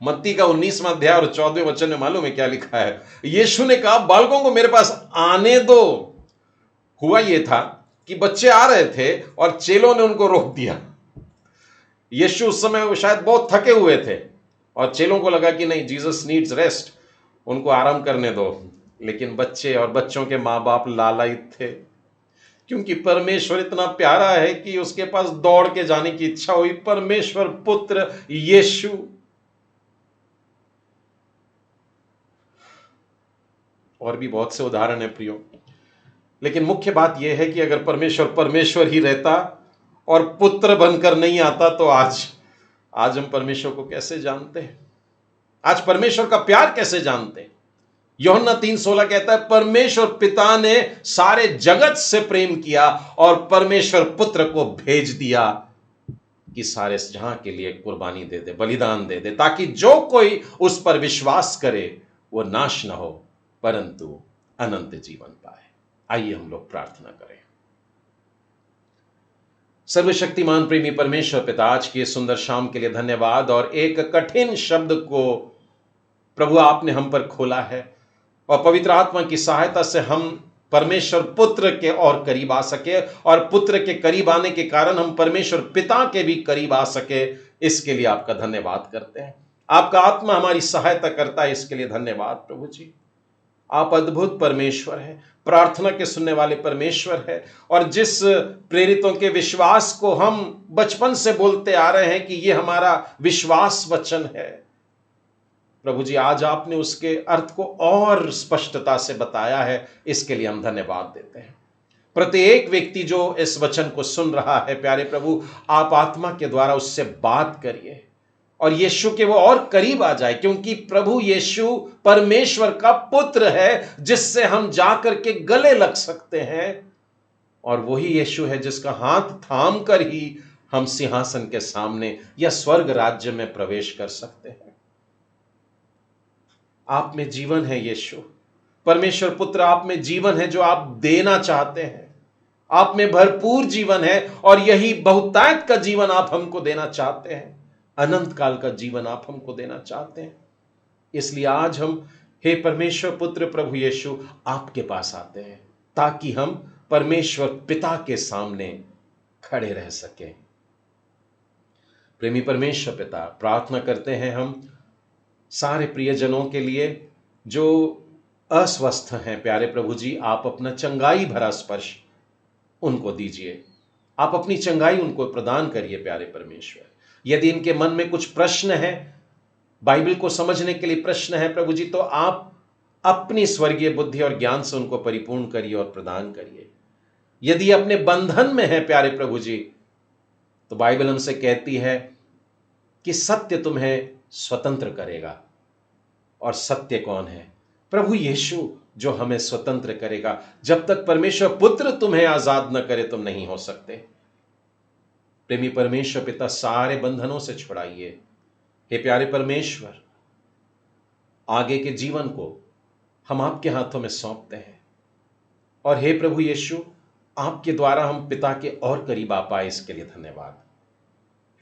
मत्ती का 19वां अध्याय और 14वें वचन में मालूम है क्या लिखा है? यीशु ने कहा बालकों को मेरे पास आने दो। हुआ यह था कि बच्चे आ रहे थे और चेलों ने उनको रोक दिया। यीशु उस समय शायद बहुत थके हुए थे, और चेलों को लगा कि नहीं, जीसस नीड्स रेस्ट, उनको आराम करने दो। लेकिन बच्चे और बच्चों के माँ बाप लालायित थे, क्योंकि परमेश्वर इतना प्यारा है कि उसके पास दौड़ के जाने की इच्छा हुई। परमेश्वर पुत्र यीशु। और भी बहुत से उदाहरण है प्रियो, लेकिन मुख्य बात यह है कि अगर परमेश्वर ही रहता और पुत्र बनकर नहीं आता, तो आज हम परमेश्वर को कैसे जानते हैं? आज परमेश्वर का प्यार कैसे जानते हैं? यूहन्ना 3:16 कहता है परमेश्वर पिता ने सारे जगत से प्रेम किया और परमेश्वर पुत्र को भेज दिया कि सारे जहां के लिए कुर्बानी दे दे, बलिदान दे दे, ताकि जो कोई उस पर विश्वास करे वो नाश न हो परंतु अनंत जीवन पाए। आइए हम लोग प्रार्थना करें। सर्वशक्तिमान प्रेमी परमेश्वर पिता, आज की सुंदर शाम के लिए धन्यवाद। और एक कठिन शब्द को प्रभु आपने हम पर खोला है, और पवित्र आत्मा की सहायता से हम परमेश्वर पुत्र के और करीब आ सके, और पुत्र के करीब आने के कारण हम परमेश्वर पिता के भी करीब आ सके। इसके लिए आपका धन्यवाद करते हैं। आपका आत्मा हमारी सहायता करता है, इसके लिए धन्यवाद प्रभु जी। आप अद्भुत परमेश्वर हैं, प्रार्थना के सुनने वाले परमेश्वर है, और जिस प्रेरितों के विश्वास को हम बचपन से बोलते आ रहे हैं कि ये हमारा विश्वास वचन है, प्रभु जी आज आपने उसके अर्थ को और स्पष्टता से बताया है, इसके लिए हम धन्यवाद देते हैं। प्रत्येक व्यक्ति जो इस वचन को सुन रहा है, प्यारे प्रभु, आप आत्मा के द्वारा उससे बात करिए और यीशु के वो और करीब आ जाए, क्योंकि प्रभु यीशु परमेश्वर का पुत्र है जिससे हम जाकर के गले लग सकते हैं, और वही यीशु है जिसका हाथ थाम कर ही हम सिंहासन के सामने या स्वर्ग राज्य में प्रवेश कर सकते हैं। आप में जीवन है यीशु, परमेश्वर पुत्र, आप में जीवन है जो आप देना चाहते हैं। आप में भरपूर जीवन है और यही बहुतायत का जीवन आप हमको देना चाहते हैं, अनंत काल का जीवन आप हमको देना चाहते हैं। इसलिए आज हम, हे परमेश्वर पुत्र प्रभु यीशु, आपके पास आते हैं ताकि हम परमेश्वर पिता के सामने खड़े रह सकें। प्रेमी परमेश्वर पिता, प्रार्थना करते हैं हम सारे प्रियजनों के लिए जो अस्वस्थ हैं। प्यारे प्रभु जी, आप अपना चंगाई भरा स्पर्श उनको दीजिए, आप अपनी चंगाई उनको प्रदान करिए। प्यारे परमेश्वर, यदि इनके मन में कुछ प्रश्न है, बाइबल को समझने के लिए प्रश्न है प्रभु जी, तो आप अपनी स्वर्गीय बुद्धि और ज्ञान से उनको परिपूर्ण करिए और प्रदान करिए। यदि अपने बंधन में है प्यारे प्रभु जी, तो बाइबल हमसे कहती है कि सत्य तुम्हें स्वतंत्र करेगा। और सत्य कौन है? प्रभु यीशु, जो हमें स्वतंत्र करेगा। जब तक परमेश्वर पुत्र तुम्हें आजाद न करे तुम नहीं हो सकते। प्रेमी परमेश्वर पिता, सारे बंधनों से छुड़ाइए। हे प्यारे परमेश्वर, आगे के जीवन को हम आपके हाथों में सौंपते हैं, और हे प्रभु यीशु, आपके द्वारा हम पिता के और करीब आ पाए, इसके लिए धन्यवाद।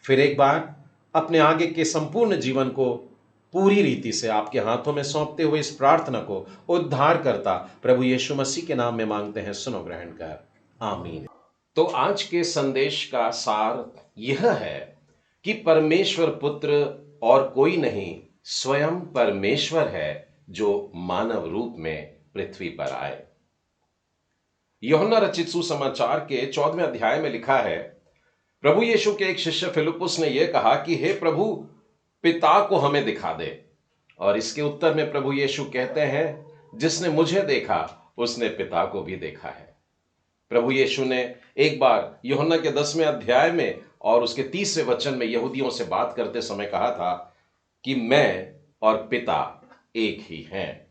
फिर एक बार अपने आगे के संपूर्ण जीवन को पूरी रीति से आपके हाथों में सौंपते हुए इस प्रार्थना को उद्धारकर्ता प्रभु यीशु मसीह के नाम में मांगते हैं, सुनो ग्रहण कर, आमीन। तो आज के संदेश का सार यह है कि परमेश्वर पुत्र और कोई नहीं, स्वयं परमेश्वर है जो मानव रूप में पृथ्वी पर आए। यूहन्ना रचित सुसमाचार के 14वें अध्याय में लिखा है, प्रभु यीशु के एक शिष्य फिलिप्पुस ने यह कहा कि हे प्रभु, पिता को हमें दिखा दे। और इसके उत्तर में प्रभु यीशु कहते हैं, जिसने मुझे देखा उसने पिता को भी देखा है। प्रभु यीशु ने एक बार यूहन्ना के 10वें अध्याय में और उसके 30वें वचन में यहूदियों से बात करते समय कहा था कि मैं और पिता एक ही हैं।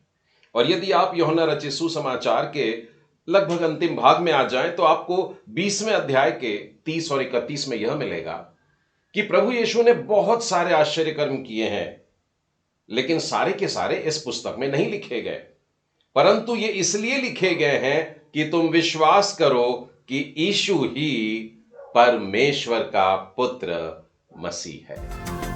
और यदि आप यूहन्ना रचित सुसमाचार के लगभग अंतिम भाग में आ जाएं तो आपको 20वें अध्याय के 30 और 31 में यह मिलेगा कि प्रभु यीशु ने बहुत सारे आश्चर्य कर्म किए हैं, लेकिन सारे के सारे इस पुस्तक में नहीं लिखे गए, परंतु ये इसलिए लिखे गए हैं कि तुम विश्वास करो कि यीशु ही परमेश्वर का पुत्र मसीह है।